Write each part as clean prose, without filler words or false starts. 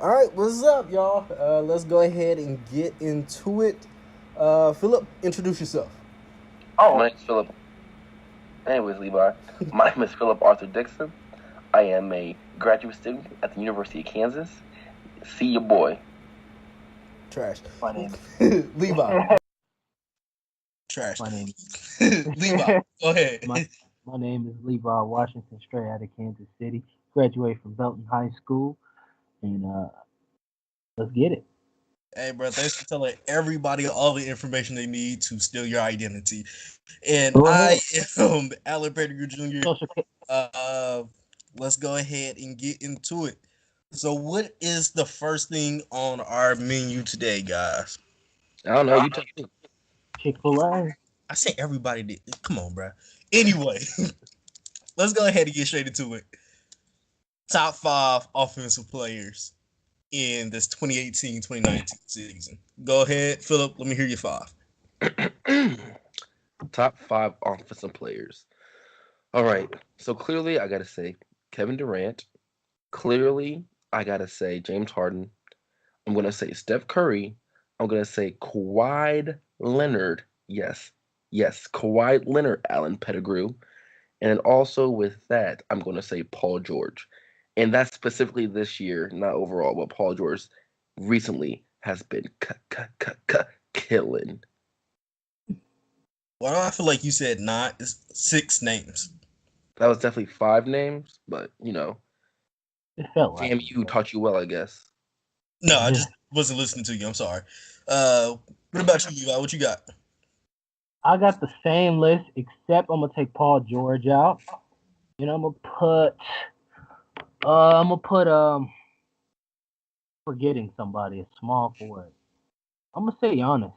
All right, what's up, y'all? Let's go ahead and get into it. Phillip, introduce yourself. My name's Phillip. Anyways, Levi, my name is Phillip Arthur Dixon. I am a graduate student at the University of Kansas. See your boy. Trash. My name. Levi. Trash. My name. Levi, go ahead. My name is Levi Washington, straight out of Kansas City. Graduated from Belton High School, and let's get it. Hey, bro, thanks for telling everybody all the information they need to steal your identity. And Go I ahead. am Alan Pettigrew Jr. Social. Uh, let's go ahead and get into it. So, what is the first thing on our menu today, guys? I don't know, you tell me. Chick-fil-A. I say everybody did. Come on, bro. Anyway, let's go ahead and get straight into it. Top 5 offensive players in this 2018-2019 season. Go ahead, Phillip. Let me hear your 5. Top 5 offensive players. All right. So clearly, I got to say Kevin Durant. Clearly, I got to say James Harden. I'm going to say Steph Curry. I'm going to say Kawhi Leonard. Yes. Yes. Kawhi Leonard, Alan Pettigrew. And also with that, I'm going to say Paul George. And that's specifically this year, not overall, but Paul George recently has been killing. Well, I feel like you said 9, 6 names. That was definitely 5 names, but, you know, It felt like FAMU taught you well, I guess. No, I just wasn't listening to you. I'm sorry. What about you, Levi? What you got? I got the same list, except I'm gonna take Paul George out. And I'm gonna put forgetting somebody, a small forward. I'm gonna say Giannis.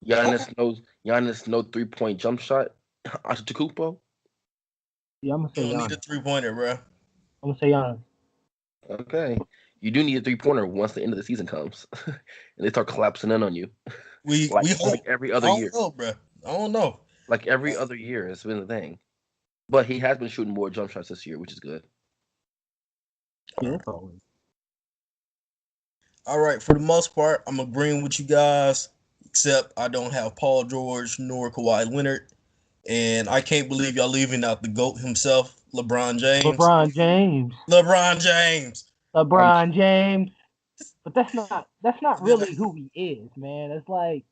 Giannis no 3-point jump shot. Antetokounmpo. Yeah, I'm gonna say You don't need a Giannis. 3-pointer, bro. I'm gonna say Giannis. Okay. You do need a 3-pointer once the end of the season comes. And they start collapsing in on you. We hope. Like every I other don't year. know, bro. I don't know. Like every other year, it's been the thing. But he has been shooting more jump shots this year, which is good. Yeah, it's always. All right, for the most part, I'm agreeing with you guys, except I don't have Paul George nor Kawhi Leonard. And I can't believe y'all leaving out the GOAT himself, LeBron James. LeBron James. LeBron James. Um, LeBron James. But that's not really who he is, man. It's like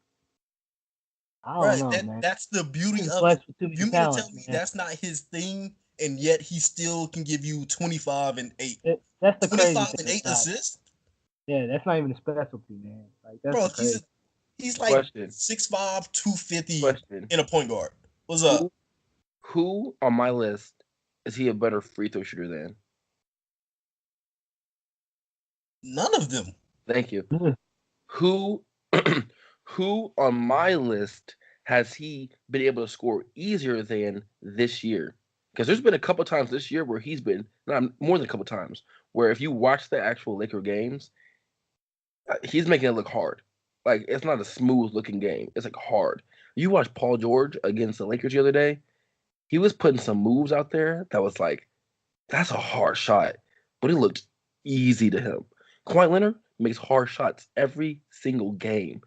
I don't Right, know, man. that's the beauty He's of it. blessed with too many You mean to tell talents, me man. that's not his thing, and yet he still can give you 25 and 8. That's the crazy 25 and thing 8 about it. assists? Yeah, that's not even a specialty, man. Like that's Bro, the crazy. he's like question. 6'5", 250 Question. in a point guard. What's up? Who on my list is he a better free throw shooter than? None of them. Thank you. Yeah. Who who on my list has he been able to score easier than this year? Because there's been a couple times this year where he's been not more than a couple times where if you watch the actual Laker games, he's making it look hard. Like it's not a smooth looking game. It's like hard. You watch Paul George against the Lakers the other day. He was putting some moves out there that was like, that's a hard shot, but it looked easy to him. Kawhi Leonard makes hard shots every single game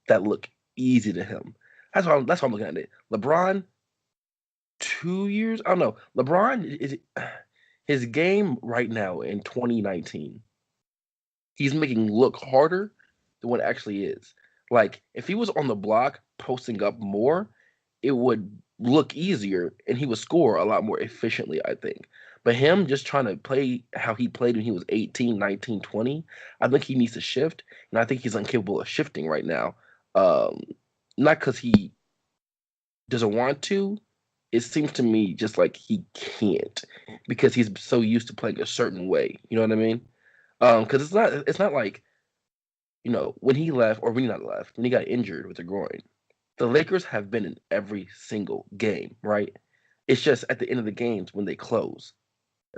that look easy to him. That's how I'm looking at it. LeBron, 2 years. I don't know. LeBron is his game right now in 2019. He's making look harder than what it actually is. Like if he was on the block posting up more, it would look easier and he would score a lot more efficiently, I think. But him just trying to play how he played when he was 18, 19, 20, I think he needs to shift. And I think he's incapable of shifting right now. Um, Not because he doesn't want to. It seems to me just like he can't because he's so used to playing a certain way. You know what I mean? Because it's not like when he left or when he not left when he got injured with the groin. The Lakers have been in every single game, right? It's just at the end of the games when they close.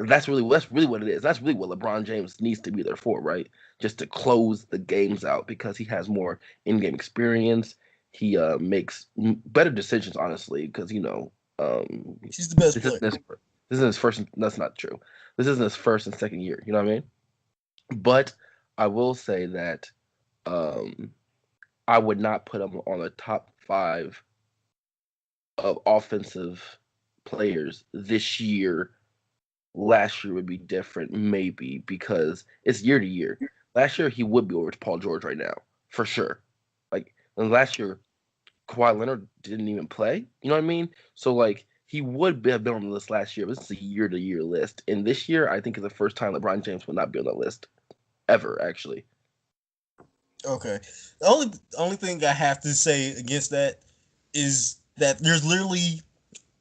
That's really what it is. That's really what LeBron James needs to be there for, right? Just to close the games out because he has more in-game experience. He makes better decisions, honestly, because He's the best this player. isn't his, this isn't his first. That's not true. This isn't his first and second year. You know what I mean? But I will say that I would not put him on the top 5 of offensive players this year. Last year would be different, maybe, because it's year to year. Last year, he would be over to Paul George right now, for sure. Like, and last year, Kawhi Leonard didn't even play. You know what I mean? So, like, he would have been on the list last year, but this is a year to year list. And this year, I think is the first time LeBron James would not be on that list. Ever, actually. Okay. The only thing I have to say against that is that there's literally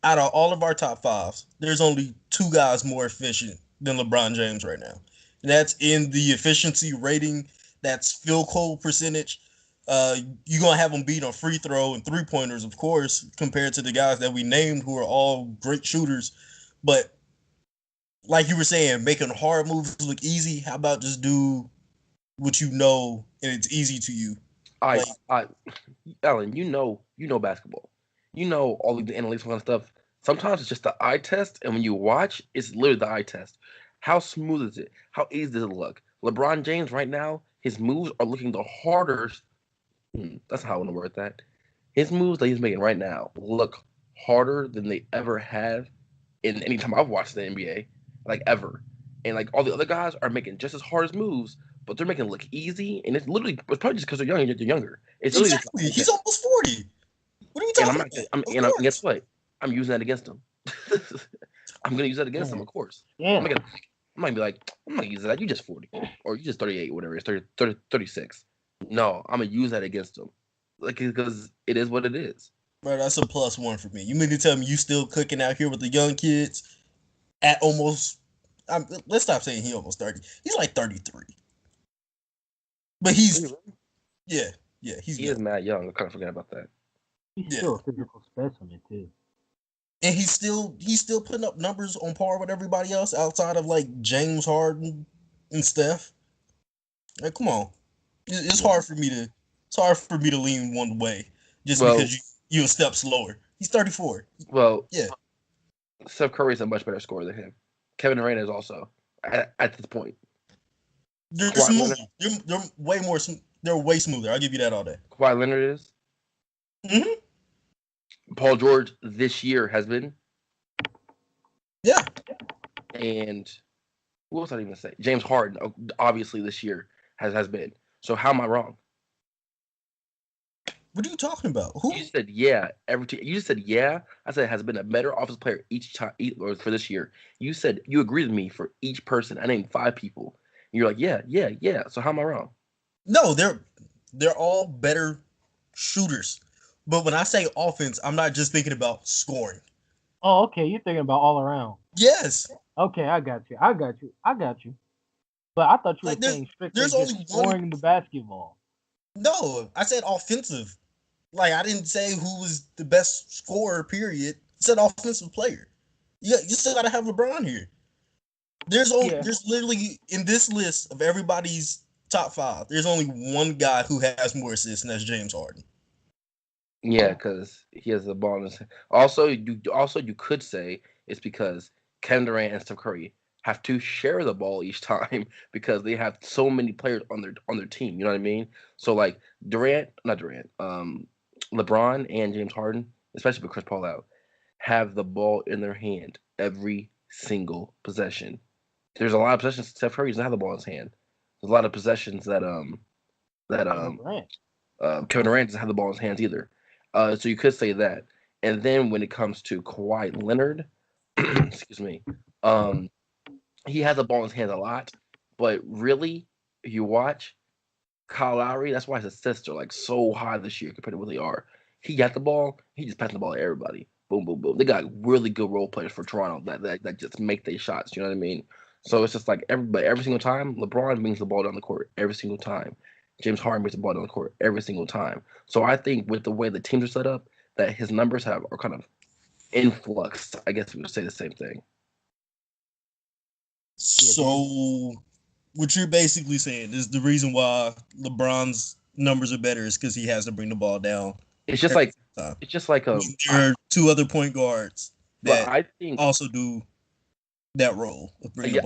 out of all of our top 5s, there's only 2 guys more efficient than LeBron James right now. And that's in the efficiency rating. That's field goal percentage. You're gonna have him beat on free throw and 3-pointers, of course, compared to the guys that we named who are all great shooters. But like you were saying, making hard moves look easy. How about just do what you know and it's easy to you? I, Like, I, Alan, you know basketball. You know all of the analytics and stuff. Sometimes it's just the eye test, and when you watch, it's literally the eye test. How smooth is it? How easy does it look? LeBron James right now, his moves are looking the hardest. That's how I want to word that. His moves that he's making right now look harder than they ever have in any time I've watched the NBA, like ever. And like all the other guys are making just as hard as moves, but they're making it look easy. And it's probably just because they're young and they're younger. It's literally just exactly. He's almost 40. What are we and I'm talking not. about? Of And guess course. what? I'm using that against him. I'm gonna use that against him, Yeah. of course. Yeah. I'm not gonna be like, I'm not gonna use that. You just 40 or you just 38, whatever. It's 36. No, I'm gonna use that against him, like because it is what it is. Bro, that's a +1 for me. You mean to tell me you still cooking out here with the young kids at almost? Let's stop saying he almost 30. He's like 33, but he's yeah, he's He is young. mad young. I kind of forget about that. He's Yeah, still a physical specimen too. and he's still putting up numbers on par with everybody else outside of like James Harden and Steph. Like, come on, it's Yeah. hard for me to lean one way just Well, because you a step slower. He's 34. well, Yeah, Steph Curry is a much better scorer than him. Kevin Durant is also at this point. they're Kawhi smoother. Leonard, They're way more. They're way smoother. I'll give you that all day. Kawhi Leonard is. Mm-hmm. Paul George this year has been, Yeah. and who else I didn't even say? James Harden, obviously this year has been. So how am I wrong? What are you talking about? Who? You said yeah You just said yeah. I said has been a better offensive player each time or for this year. You said you agreed with me for each person. I named 5 people. And you're like yeah. So how am I wrong? No, they're all better shooters. But when I say offense, I'm not just thinking about scoring. Oh, okay. You're thinking about all around. Yes. Okay, I got you. I got you. I got you. But I thought you were Like saying strictly there's just only one. scoring the basketball. No, I said offensive. Like I didn't say who was the best scorer. Period. I said offensive player. Yeah, you still gotta have LeBron here. Yeah. There's literally in this list of everybody's top 5. There's only one guy who has more assists, and that's James Harden. Yeah, because he has the ball in his hand. Also you could say it's because Kevin Durant and Steph Curry have to share the ball each time because they have so many players on their team. You know what I mean? So like not Durant, LeBron and James Harden, especially with Chris Paul out, have the ball in their hand every single possession. There's a lot of possessions Steph Curry doesn't have the ball in his hand. There's a lot of possessions that Durant. Kevin Durant doesn't have the ball in his hands either. So you could say that. And then when it comes to Kawhi Leonard, excuse me, um, he has the ball in his hands a lot. But really, if you watch Kyle Lowry, that's why his assists are like so high this year compared to what they are. He got the ball, he just passing the ball to everybody. Boom, boom, boom. They got really good role players for Toronto that just make their shots. You know what I mean? So it's just like every single time, LeBron brings the ball down the court every single time. James Harden brings the ball down the court every single time. So I think with the way the teams are set up, that his numbers are kind of influxed. I guess we would say the same thing. So, what you're basically saying is the reason why LeBron's numbers are better is because he has to bring the ball down. It's just every like time. it's just like There are 2 other point guards but that I think also do that role of bringing Yeah,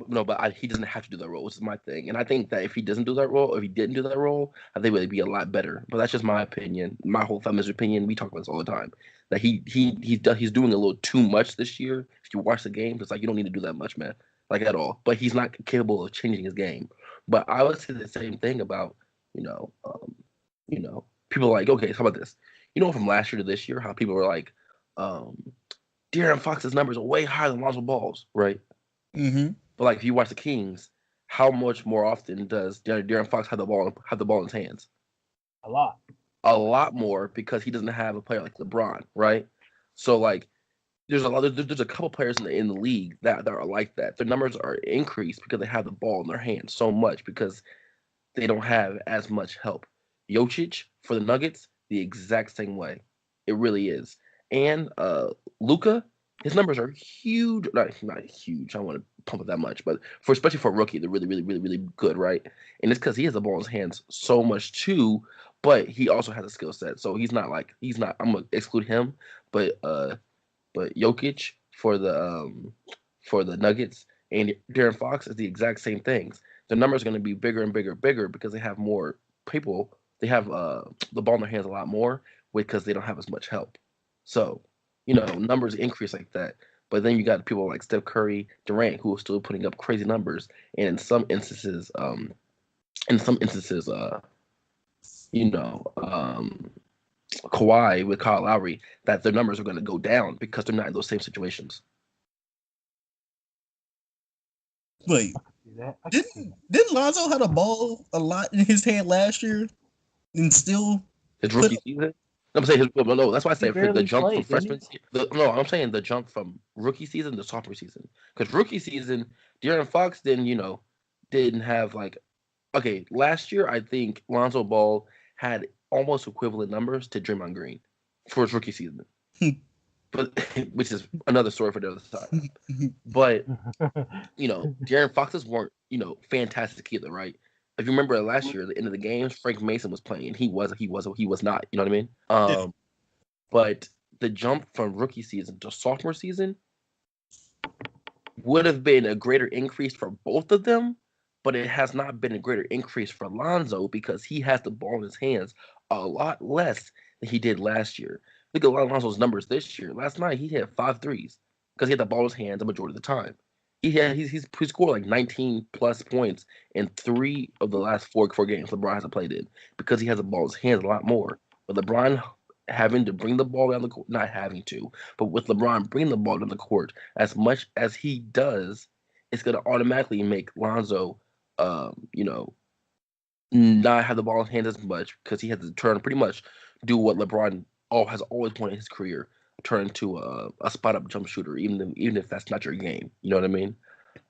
the ball. he doesn't have to do that role, which is my thing. And I think that if he doesn't do that role, or if he didn't do that role, I think it would be a lot better. But that's just my opinion, my whole family's opinion. We talk about this all the time. That he's doing a little too much this year. If you watch the games, it's like you don't need to do that much, man, like at all. But he's not capable of changing his game. But I would say the same thing about you know, um, people are like, okay, how about this? From last year to this year, how people were like, um, De'Aaron Fox's numbers are way higher than Lonzo Ball's, right? Mm-hmm. But like if you watch the Kings, how much more often does De'Aaron Fox have the ball in his hands? A lot. A lot more because he doesn't have a player like LeBron, right? So like there's a couple players in the league that are like that. Their numbers are increased because they have the ball in their hands so much because they don't have as much help. Jokic for the Nuggets, the exact same way. It really is. And Luca, his numbers are huge. Not huge. I don't want to pump it that much, but especially for a rookie, they're really, really, really, really good, right? And it's because he has the ball in his hands so much too, but he also has a skill set. So he's not. I'm gonna exclude him, but Jokic for the Nuggets and De'Aaron Fox is the exact same things. The numbers are going to be bigger and bigger, bigger because they have more people. They have the ball in their hands a lot more because they don't have as much help. So, numbers increase like that. But then you got people like Steph Curry, Durant, who are still putting up crazy numbers, and in some instances, you know, um, Kawhi with Kyle Lowry, that their numbers are going to go down because they're not in those same situations. Wait, See that? I can see didn't Lonzo had a ball a lot in his hand last year and still His put rookie season. I'm saying no. That's why I He say for the barely jump from played, didn't he? freshman. No, I'm saying the jump from rookie season to sophomore season. Because rookie season, De'Aaron Fox didn't have like last year I think Lonzo Ball had almost equivalent numbers to Draymond Green for his rookie season, but which is another story for the other side. But De'Aaron Foxes weren't fantastic either, right? If you remember last year, at the end of the games, Frank Mason was playing. He was not. You know what I mean? yeah. But the jump from rookie season to sophomore season would have been a greater increase for both of them, but it has not been a greater increase for Lonzo because he has the ball in his hands a lot less than he did last year. Look at Lonzo's numbers this year. Last night he hit 5 threes because he had the ball in his hands the majority of the time. He scored like 19 plus points in 3 of the last four games LeBron hasn't played in because he has the ball in his hands a lot more. But LeBron having to bring the ball down the court, not having to, but with LeBron bringing the ball down the court as much as he does, it's going to automatically make Lonzo, not have the ball in his hands as much because he has to turn pretty much do what LeBron has always wanted in his career, turn into a spot up jump shooter, even if that's not your game. You know what I mean?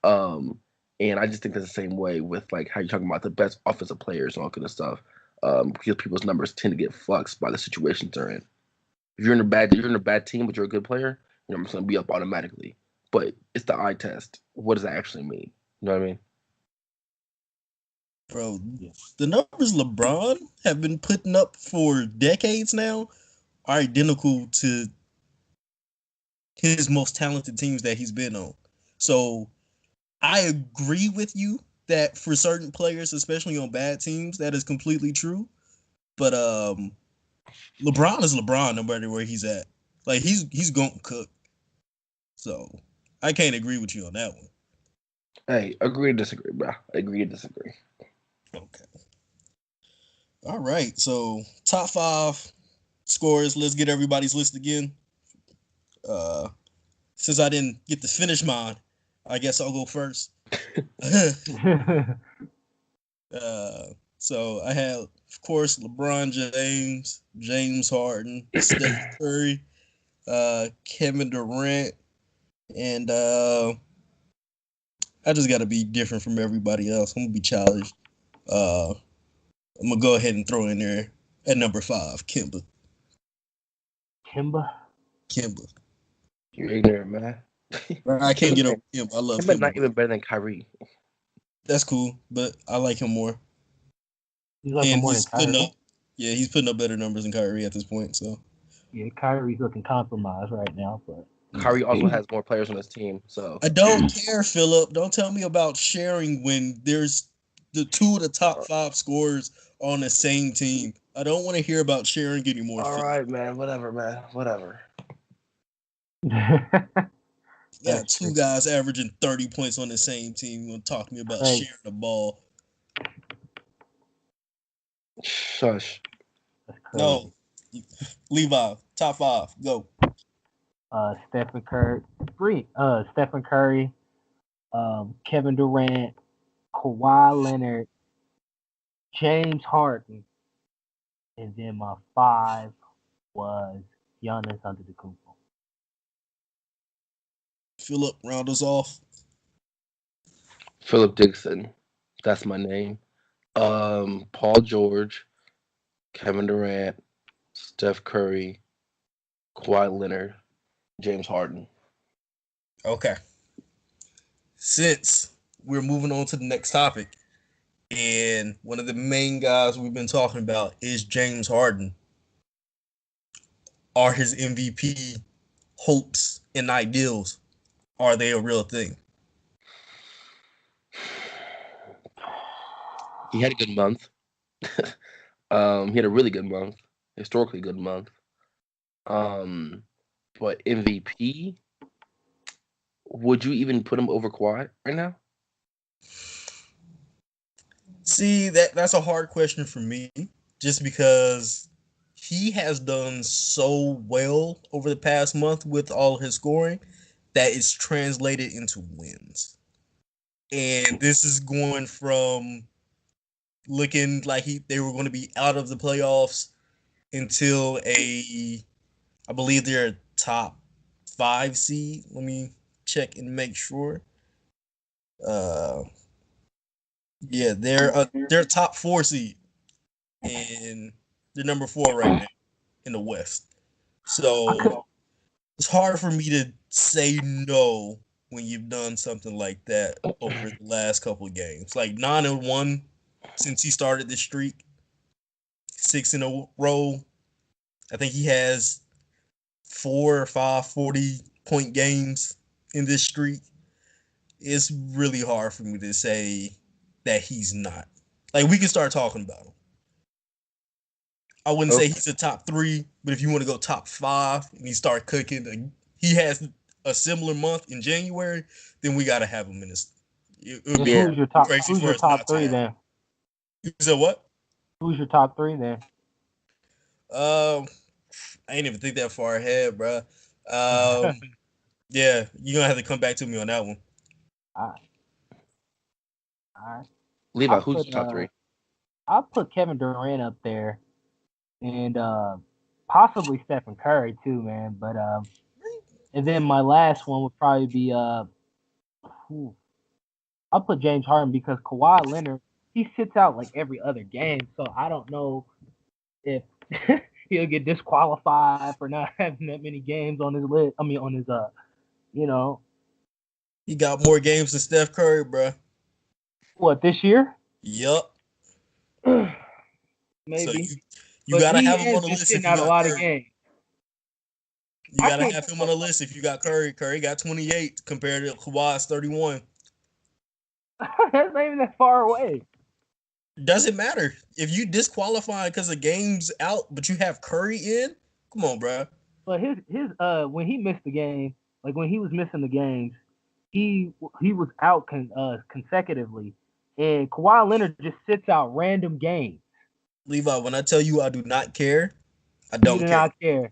Um, and I just think that's the same way with like how you're talking about the best offensive players and all kind of stuff. Because people's numbers tend to get fluxed by the situations they're in. If you're in a bad team, but you're a good player, your numbers gonna be up automatically. But it's the eye test. What does that actually mean? You know what I mean? Bro, Yeah. the numbers LeBron have been putting up for decades now are identical to his most talented teams that he's been on. So I agree with you that for certain players, especially on bad teams, that is completely true. But LeBron is LeBron no matter where he's at. Like he's gonna cook. So I can't agree with you on that one. Hey, agree to disagree, bro. Agree to disagree. Okay. All right. So top 5 scores. Let's get everybody's list again. Uh since I didn't get to finish mine, I guess I'll go first. uh so I have, of course, LeBron James, James Harden, Steph Curry, Kevin Durant, and I just gotta be different from everybody else. I'm gonna be childish. I'm gonna go ahead and throw in there at number 5, Kimba. Kimba. Kimba. You're ignorant, man. Bro, I can't get over Kimba. I love But Kimba, not bro. even better than Kyrie. That's cool, but I like him more. He's like him And more than he's putting Kyrie. up, he's putting up better numbers than Kyrie at this point. So Yeah, Kyrie's looking compromised right now, but Kyrie also has more players on his team, so I don't care, Phillip. Don't tell me about sharing when there's the two of the top 5 scorers on the same team. I don't want to hear about sharing anymore, all Phillip. right, man. Whatever. Yeah, That's two guys averaging 30 points on the same team. You want to talk to me about crazy. sharing the ball? Shush. That's crazy. No. Levi, top 5, go. Stephen Curry, Kevin Durant, Kawhi Leonard, James Harden, and then my 5 was Giannis Antetokounmpo. Phillip, round us off. Phillip Dixon. That's my name. Paul George, Kevin Durant, Steph Curry, Kawhi Leonard, James Harden. Okay. Since we're moving on to the next topic, and one of the main guys we've been talking about is James Harden. Are his MVP hopes and ideals, are they a real thing? He had a good month. He had a really good month, historically good month. But MVP, would you even put him over Kawhi right now? See, that's a hard question for me, just because he has done so well over the past month with all his scoring that it's translated into wins. And this is going from looking like they were going to be out of the playoffs until I believe they're a top 5 seed. Let me check and make sure. Uh, yeah, they're a top 4 seed, and they're number 4 right now in the West. So it's hard for me to say no when you've done something like that over the last couple of games. Like 9-1 since he started this streak, 6 in a row. I think he has 4 or 5 40-point games in this streak. It's really hard for me to say that he's not. Like, we can start talking about him. I wouldn't say he's a top 3, but if you want to go top 5 and he start cooking, he has a similar month in January, then we got to have him in this. It would be Who's your top? crazy Who's for your us not top to 3 have him. then? You said what? Who's your top 3 then? I ain't even think that far ahead, bro. Yeah, you're gonna have to come back to me on that one. All right. Levi, I'll who's put top 3? I'll put Kevin Durant up there, and possibly Stephen Curry too, man. But and then my last one would probably be whew, I'll put James Harden because Kawhi Leonard, he sits out like every other game, so I don't know if he'll get disqualified for not having that many games on his list. I mean, on his you know, He got more games than Steph Curry, bro. what this year? Yup. So Maybe, you but gotta he have him has on the been list if sitting you out a got lot of Curry. games. You I gotta can't. have him on the list if you got Curry. Curry got 28 compared to Kawhi's 31. That's not even that far away. Doesn't matter if you disqualify because the game's out, but you have Curry in. Come on, bro. But his when he missed the game, like when he was missing the games, he was out consecutively, and Kawhi Leonard just sits out random games. Levi, when I tell you I do not care, I You don't do care. not care.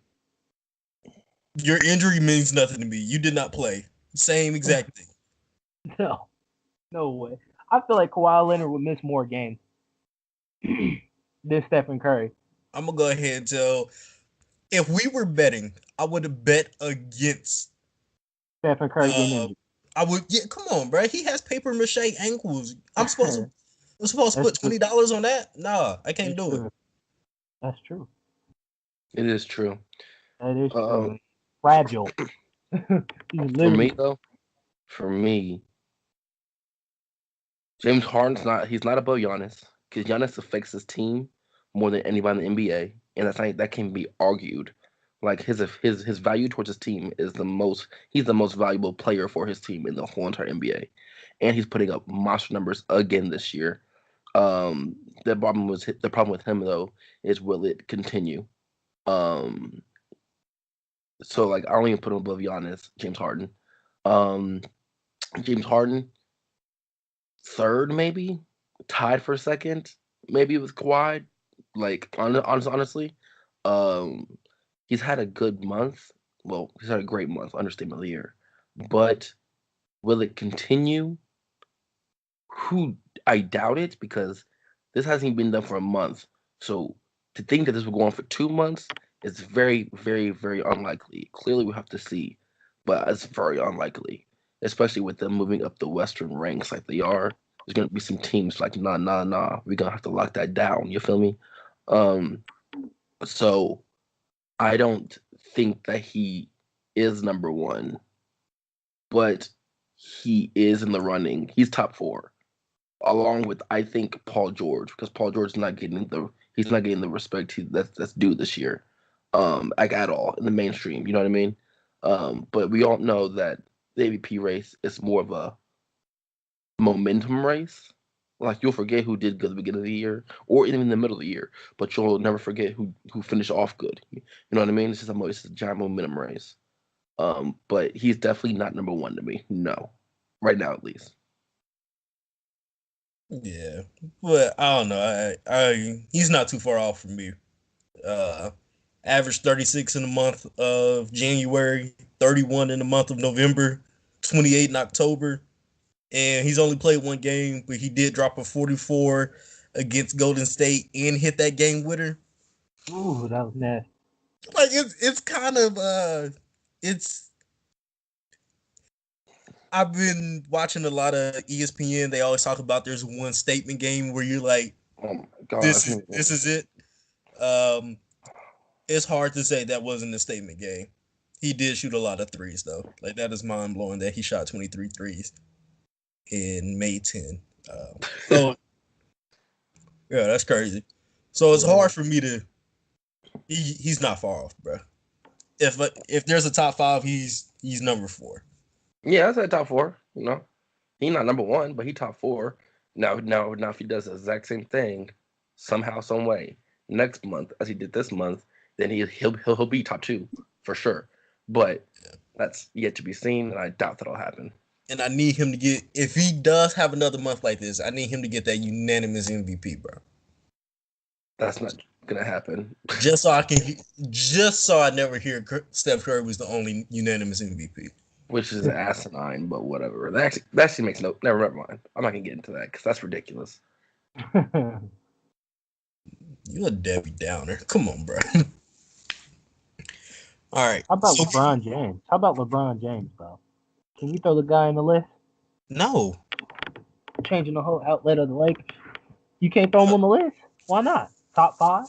Your injury means nothing to me. You did not play. Same exact thing. No, no way. I feel like Kawhi Leonard would miss more games than Stephen Curry. I'm gonna go ahead and tell. If we were betting, I would have bet against. Stephen Curry getting injured. I would. Yeah, come on, bro. He has paper mache ankles. I'm supposed to That's put true. $20 on that. Nah, I can't That's do it. true. That's true. It is true. That is Uh, true. Fragile. He's for me literally. though, James Harden's he's not above Giannis because Giannis affects his team more than anybody in the NBA, and that can be argued. Like his value towards his team is the most. He's the most valuable player for his team in the whole entire NBA, and he's putting up monster numbers again this year. Um, the problem with him though is will it continue? Um, so like I don't even put him above Giannis, James Harden. Um, James Harden third maybe, tied for second maybe with Kawhi. Like honestly, um, he's had a good month. Well, he's had a great month, understatement of the year. But will it continue? Who I doubt it because this hasn't been done for a month. So to think that this will go on for 2 months is very, very, very unlikely. Clearly, we have to see, but it's very unlikely, especially with them moving up the Western ranks like they are. There's gonna be some teams like nah, nah, nah. We're gonna have to lock that down. You feel me? Um, so I don't think that he is number one, but he is in the running. He's top four along with I think Paul George because Paul George is not getting the respect that's due this year, like at all in the mainstream. You know what I mean? But we all know that the MVP race is more of a momentum race. Like you'll forget who did good at the beginning of the year or even in the middle of the year, but you'll never forget who finished off good. You know what I mean? It's a giant momentum race. But he's definitely not number one to me. No, right now at least. Yeah, but I don't know. He's not too far off from me. Uh, Average 36 in the month of January, 31 in the month of November, 28 in October, and he's only played one game, but he did drop a 44 against Golden State and hit that game winner. Ooh, that was nasty. Like it's kind of it's I've been watching a lot of ESPN. They always talk about there's one statement game where you're like, Oh my gosh. this is it. Um, it's hard to say that wasn't a statement game. He did shoot a lot of threes though. Like that is mind blowing that he shot 23 threes and made 10. So yeah, that's crazy. So it's hard for me to. He's not far off, bro. If there's a top five, he's number 4. Yeah, that's at top four. You know, he not number one, but he top four. Now, if he does the exact same thing, somehow, some way, next month as he did this month, then he'll be top two for sure. But that's yet to be seen, and I doubt that'll happen. And I need him to get. If he does have another month like this, I need him to get that unanimous MVP, bro. That's not gonna happen. Just so I can, just so I never hear Steph Curry was the only unanimous MVP. Which is asinine, but whatever. That actually makes no. Never mind. I'm not gonna get into that because that's ridiculous. You a Debbie Downer. Come on, bro. All right. How about LeBron James? How about LeBron James, bro? Can you throw the guy in the list? No. Changing the whole outlet of the Lakers. You can't throw him on the list? Why not? Top 5?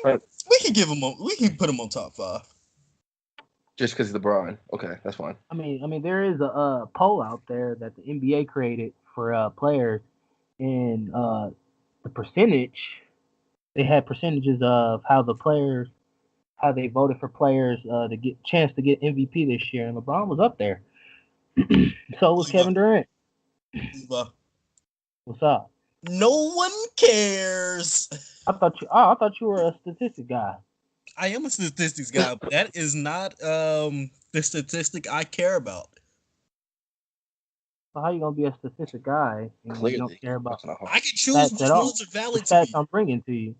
We can give him. We can put him on top 5. Just because he's LeBron. Okay, that's fine. I mean, there is a poll out there that the NBA created for players, and the percentage they had percentages of how they voted for players to get chance to get MVP this year, and LeBron was up there. So was Kevin Durant. Levi. What's up? No one cares. I thought you were a statistics guy. I am a statistics guy, but that is not the statistic I care about. So how you gonna be a statistics guy and Clearly, you don't care about I can choose which ones are valid to me. I'm bringing to you,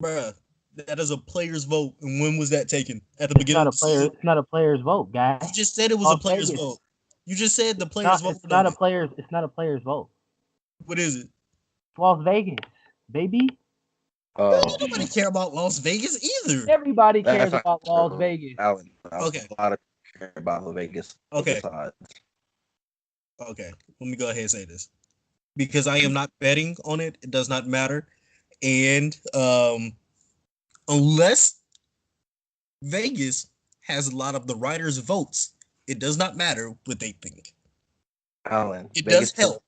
Bruh, that is a player's vote. And when was that taken? At the beginning of the season? It's not a player's vote, guys. You just said it was a player's vote. You just said the player's vote. It's not a player's vote. What is it? Las Vegas, baby. Nobody care about Las Vegas either. Everybody cares about Las Vegas. Alan, Okay. A lot of people care about Las Vegas. Okay. Okay. Let me go ahead and say this. Because I am not betting on it, it does not matter. And unless Vegas has a lot of the writers' votes, it does not matter what they think. Alan, it Vegas does help.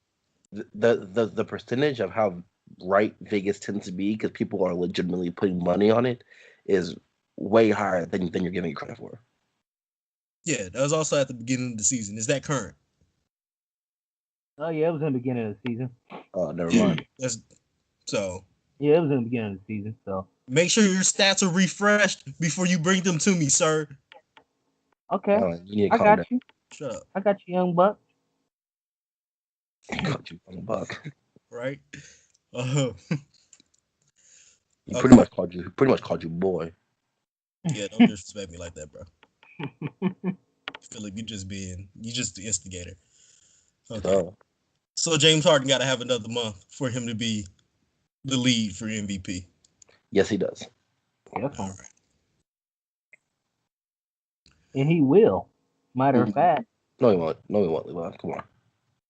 The percentage of how right Vegas tends to be because people are legitimately putting money on it is way higher than you're giving it credit for. Yeah, that was also at the beginning of the season. Is that current? Oh yeah, it was in the beginning of the season. Oh, never mind. So Yeah, it was in the beginning of the season. So make sure your stats are refreshed before you bring them to me, sir. okay, You need to I calm got down. you. Shut up. I got you, young buck. Cut you on the buck. Right? He Okay. pretty much called you boy. Yeah, don't disrespect me like that, bro. Phillip, you just the instigator. Okay. So James Harden got to have another month for him to be the lead for MVP. Yes, he does. Definitely. All right. And he will. Matter of fact. No, he won't. No, he won't. Levi. Come on.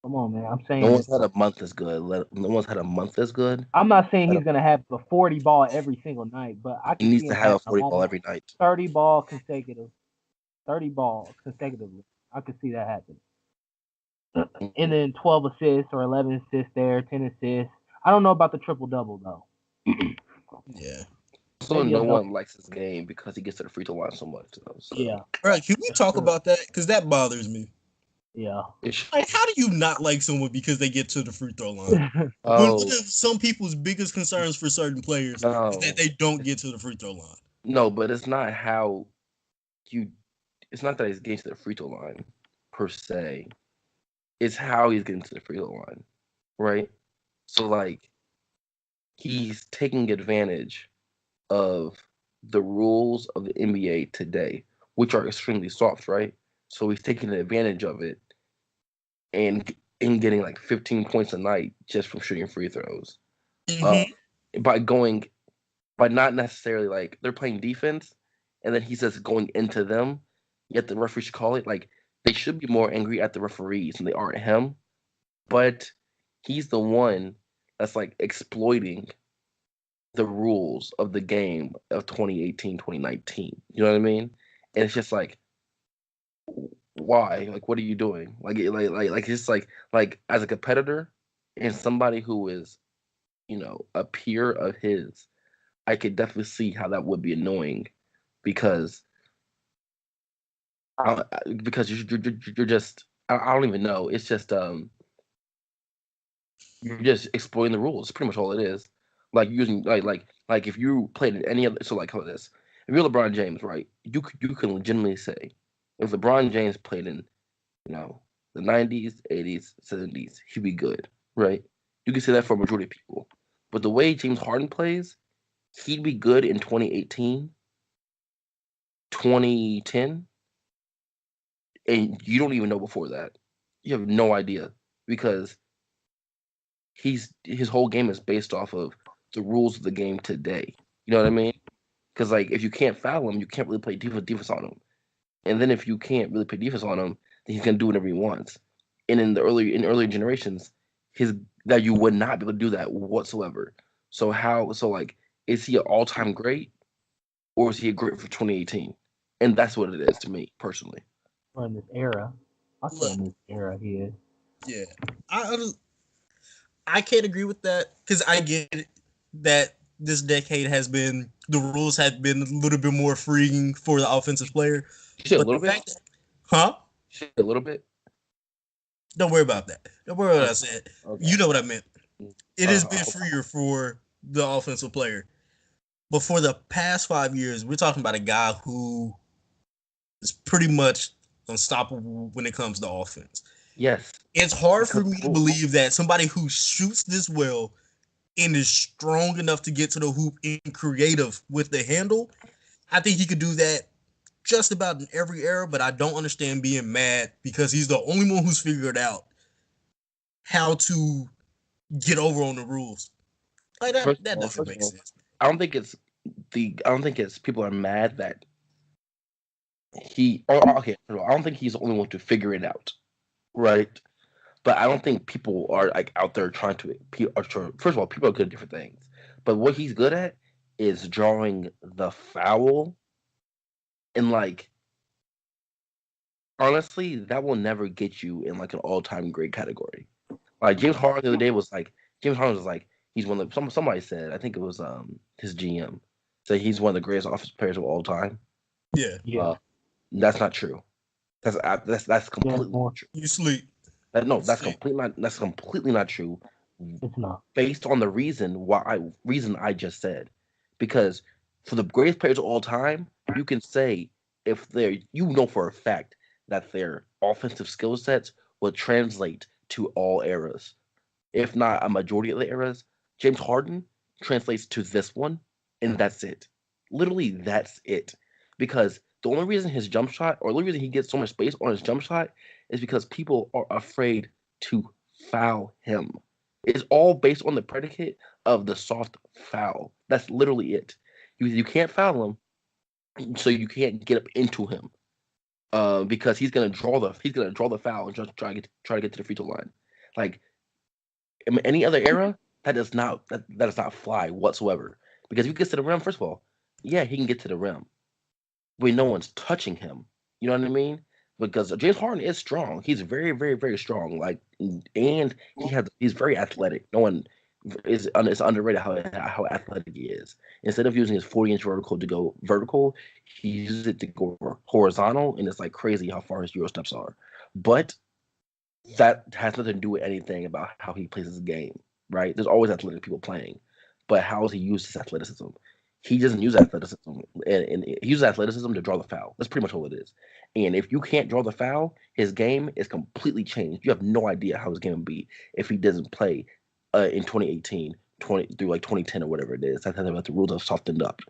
Come on, man. I'm saying No one's had a month as good. No one's had a month as good. I'm not saying he's gonna have a 40 ball every single night, but I He can needs see to him have a having 40 ball every night. 30 ball consecutive. 30 balls consecutively. I could see that happening. And then 12 assists or 11 assists there, 10 assists. I don't know about the triple double though. Yeah. So no one likes his game because he gets to the free throw line so much. So. Yeah. All right. Can we talk about that? Because that bothers me. Yeah. Like, how do you not like someone because they get to the free throw line? One of some people's biggest concerns for certain players is that they don't get to the free throw line. No, but it's not how you. It's not that he's getting to the free throw line per se. It's how he's getting to the free throw line, right? So like, he's taking advantage of the rules of the NBA today, which are extremely soft, right? So he's taking advantage of it and getting like 15 points a night just from shooting free throws. By not necessarily like they're playing defense, and then he says going into them, yet the referee should call it. Like they should be more angry at the referees than they are at him. But he's the one that's like exploiting the rules of the game of 2018, 2019. You know what I mean? And it's just like, why? Like, what are you doing? Like it's like as a competitor and somebody who is, a peer of his, I could definitely see how that would be annoying because because you're just I don't even know. It's just you're just exploiting the rules. Pretty much all it is. Like using like if you played in any other, so like how this, if you're LeBron James, right? You can legitimately say if LeBron James played in the 90s, 80s, 70s, he'd be good, right? You can say that for a majority of people. But the way James Harden plays, he'd be good in 2018, 2010, and you don't even know before that. You have no idea because his whole game is based off of the rules of the game today. You know what I mean? Because like if you can't foul him, you can't really play defense on him. And then if you can't really play defense on him, then he's gonna do whatever he wants. And in earlier generations, that you would not be able to do that whatsoever. So like is he an all time great or is he a great for 2018? And that's what it is to me personally. Or in this era. I'll say in this era he is. Yeah. I can't agree with that because I get it that this decade the rules have been a little bit more freeing for the offensive player. You said But a little bit? Huh? You said a little bit? Don't worry about that. Don't worry about what I said. Okay. You know what I meant. It has been freer for the offensive player. But for the past 5 years, we're talking about a guy who is pretty much unstoppable when it comes to offense. Yes. It's hard for me to believe that somebody who shoots this well and is strong enough to get to the hoop and creative with the handle, I think he could do that just about in every era, but I don't understand being mad because he's the only one who's figured out how to get over on the rules. Like that doesn't make sense. I don't think it's people are mad that okay. I don't think he's the only one to figure it out, right? But I don't think people are like out there trying to. First of all, people are good at different things, but what he's good at is drawing the foul, and like honestly, that will never get you in like an all-time great category. Like James Harden the other day was like he's one of somebody said, I think it was his GM say he's one of the greatest offensive players of all time. Yeah. Yeah. That's not true. That's completely more. not true. You sleep. That's Sleep. completely not true. It's not. Based on the reason I just said, because for the greatest players of all time, you can say if they're for a fact that their offensive skill sets will translate to all eras, if not a majority of the eras. James Harden translates to this one, and that's it. Literally, that's it. Because the only reason his jump shot, or the only reason he gets so much space on his jump shot, is because people are afraid to foul him. It's all based on the predicate of the soft foul. That's literally it. You can't foul him, so you can't get up into him. Because he's gonna draw the foul and just try to get to the free throw line. Like in any other era, that does not fly whatsoever. Because if he gets to the rim, first of all, yeah, he can get to the rim, but no one's touching him. You know what I mean? Because James Harden is strong. He's very, very, very strong. Like, and he's very athletic. No one it's underrated how athletic he is. Instead of using his 40-inch vertical to go vertical, he uses it to go horizontal, and it's like crazy how far his Euro steps are. But that has nothing to do with anything about how he plays his game, right? There's always athletic people playing, but how does he use his athleticism? He doesn't use athleticism, and he uses athleticism to draw the foul. That's pretty much all it is. And if you can't draw the foul, his game is completely changed. You have no idea how his game would be if he doesn't play in 2018, through like 2010 or whatever it is. That's how the rules have softened up.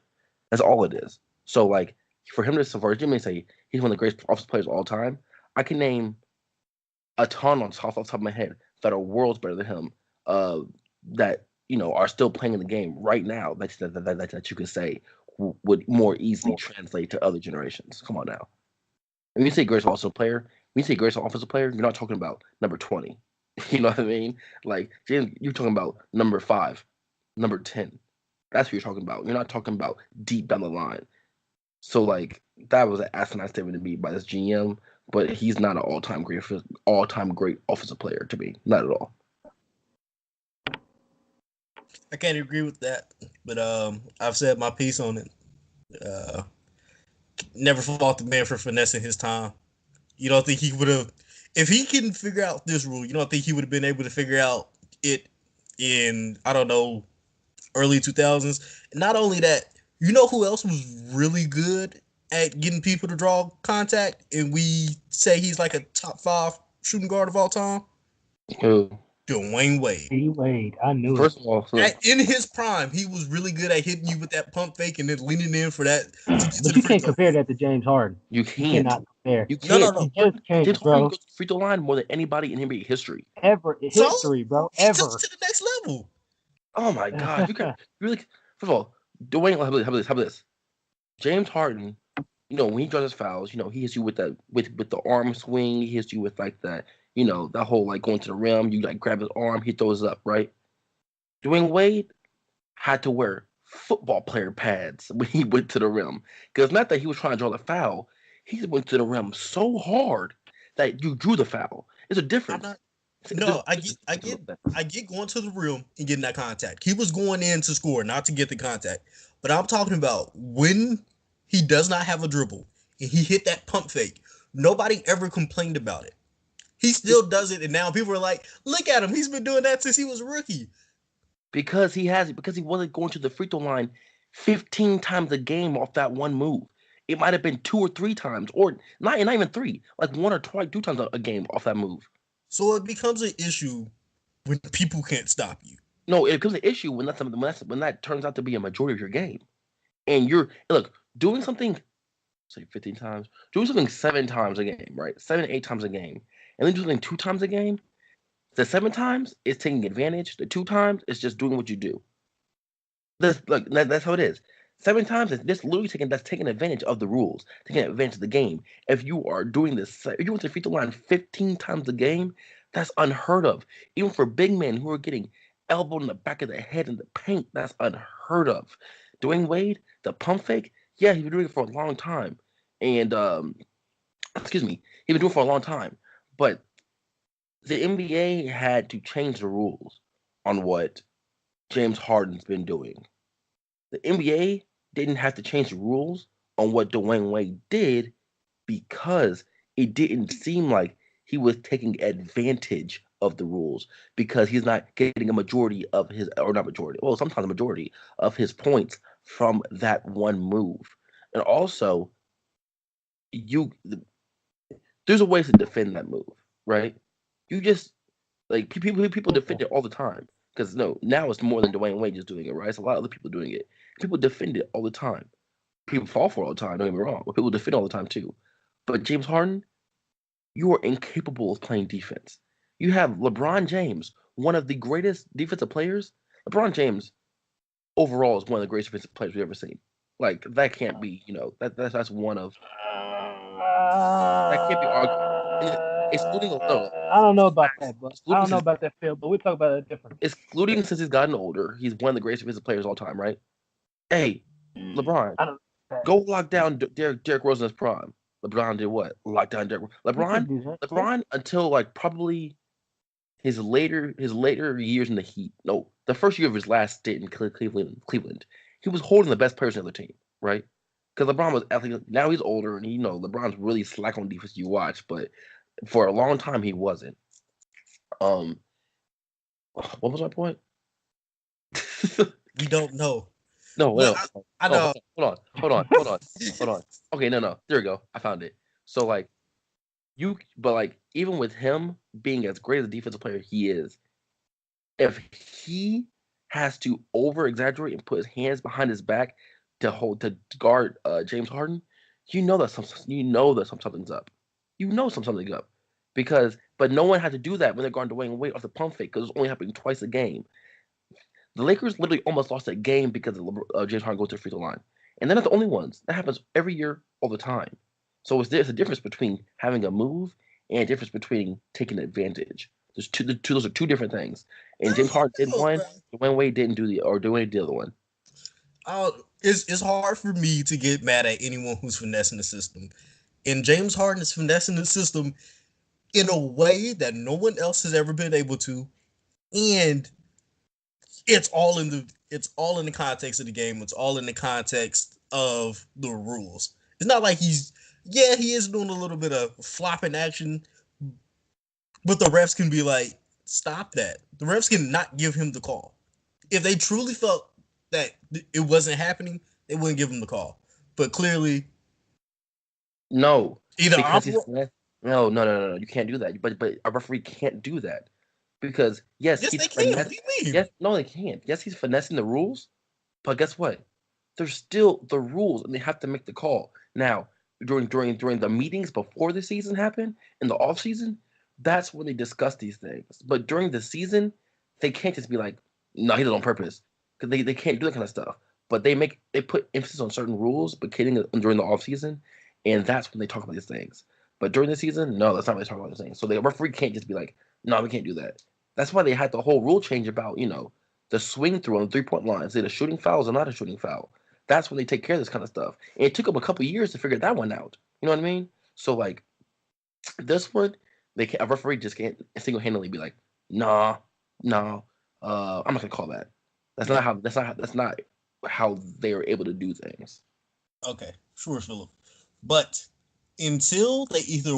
That's all it is. So like for him to for Jimmy to say he's one of the greatest offensive players of all time, I can name a ton off the top of my head that are worlds better than him. That are still playing in the game right now. That you could say would more easily translate to other generations. Come on now. When you say greatest offensive player, you're not talking about number 20. You know what I mean? Like James, you're talking about number 5, number 10. That's what you're talking about. You're not talking about deep down the line. So like that was an asinine statement to me by this GM, but he's not an all time great offensive player to me. Not at all. I can't agree with that, but I've said my piece on it. Uh, Never fault the man for finessing his time. You don't think he would have, if he can figure out this rule? You don't think he would have been able to figure out it in, I don't know, early 2000s? Not only that, you know who else was really good at getting people to draw contact, and we say he's like a top 5 shooting guard of all time? Who? Dwayne Wade. Wade. I knew it. First of all, In his prime, he was really good at hitting you with that pump fake and then leaning in for that to get to But the you free can't throw. compare that to James Harden. you You can't. cannot compare. You No, can't. no, You no. just can't, James Harden bro. goes to free throw line more than anybody in NBA history. Ever So history, bro. he took Ever. it to the next level. Oh my God! You can really. First of all, Dwayne. How about this? James Harden. When he draws his fouls, he hits you with that with the arm swing. He hits you with like that. That whole like going to the rim. You like grab his arm. He throws it up, right? Dwayne Wade had to wear football player pads when he went to the rim. Because not that he was trying to draw the foul, he went to the rim so hard that you drew the foul. It's a I'm difference. not. No, I get going to the rim and getting that contact. He was going in to score, not to get the contact. But I'm talking about when he does not have a dribble and he hit that pump fake. Nobody ever complained about it. He still does it, and now people are like, "Look at him! He's been doing that since he was a rookie." Because he wasn't going to the free throw line 15 times a game off that one move. It might have been 2 or 3 times, or not even 3, like 1 or 2 times a game off that move. So it becomes an issue when people can't stop you. No, it becomes an issue when when that turns out to be a majority of your game, and you're doing something, say 15 times, doing something 7 times a game, right? 7 8 times a game, and then doing something 2 times a game. The 7 times is taking advantage. The 2 times is just doing what you do. That's how it is. 7 times is just literally taking advantage of the rules, taking advantage of the game. If you are doing this, if you went to the free throw line 15 times a game, that's unheard of. Even for big men who are getting elbowed in the back of the head in the paint, that's unheard of. Dwayne Wade, the pump fake, yeah, he's been doing it for a long time, and excuse me, he's been doing it for a long time, but the NBA had to change the rules on what James Harden's been doing. The NBA didn't have to change the rules on what Dwayne Wade did because it didn't seem like he was taking advantage of the rules because he's not getting a majority of his, or not majority, well, sometimes a majority of his points from that one move. And also, you there's a way to defend that move, right? You just like people defend it all the time because no, now it's more than Dwayne Wade just doing it, right? It's a lot of other people doing it. People defend it all the time. People fall for it all the time. Don't get me wrong, but people defend all the time too. But James Harden, you are incapable of playing defense. You have LeBron James, one of the greatest defensive players. LeBron James overall is one of the greatest defensive players we've ever seen. Like that can't be, that's one of that can't be argued. Excluding no, I don't know about that, but I excluding don't know since about that, Phil. But we talk about it different. excluding since he's gotten older, he's one of the greatest defensive players of all time, right? Hey, LeBron, I don't. go lock down Derrick Rose in his prime. LeBron did what? Lock down Derrick. LeBron until like probably his later years in the Heat. No, the first year of his last stint in Cleveland, he was holding the best players on the team, right? Because LeBron was athletic. Now he's older, and LeBron's really slack on defense. You watch, but for a long time he wasn't. Um, what was my point? We don't know. No, Well, no. I know. Hold on. Okay, no. There we go. I found it. So like but like even with him being as great as a defensive player he is, if he has to over exaggerate and put his hands behind his back to guard James Harden, something's up. Something's up but no one had to do that when they're going Dwayne Wade off the pump fake because it's only happening twice a game. The Lakers literally almost lost a game because of James Harden goes to the free throw line, and they're not the only ones. That happens every year, all the time. So there's a difference between having a move and a difference between taking advantage. Those are two different things. And James Harden did one. Dwayne Wade didn't do the other one. It's hard for me to get mad at anyone who's finessing the system. And James Harden is finessing the system in a way that no one else has ever been able to. And it's all in the context of the game. It's all in the context of the rules. It's not like he is doing a little bit of flopping action, but the refs can be like, stop that. The refs can not give him the call. If they truly felt that it wasn't happening, they wouldn't give him the call. But clearly, no, either no, you can't do that. But a referee can't do that because yes, they can. What do you mean? Yes, no, they can't. Yes, he's finessing the rules, but guess what? There's still the rules, and they have to make the call. Now, during the meetings before the season happened in the off season, that's when they discuss these things. But during the season, they can't just be like, "No, he did it on purpose," because they can't do that kind of stuff. But they put emphasis on certain rules, during the off season, and that's when they talk about these things. But during the season, no, that's not what they talk about these things. So the referee can't just be like, "No, we can't do that." That's why they had the whole rule change about the swing through on the 3-point line. Is it a shooting foul or not a shooting foul? That's when they take care of this kind of stuff. And it took them a couple years to figure that one out. You know what I mean? So like this one, a referee just can't single handedly be like, nah, no, I'm not gonna call that. That's not how they are able to do things. Okay, sure, Phillip. But until they either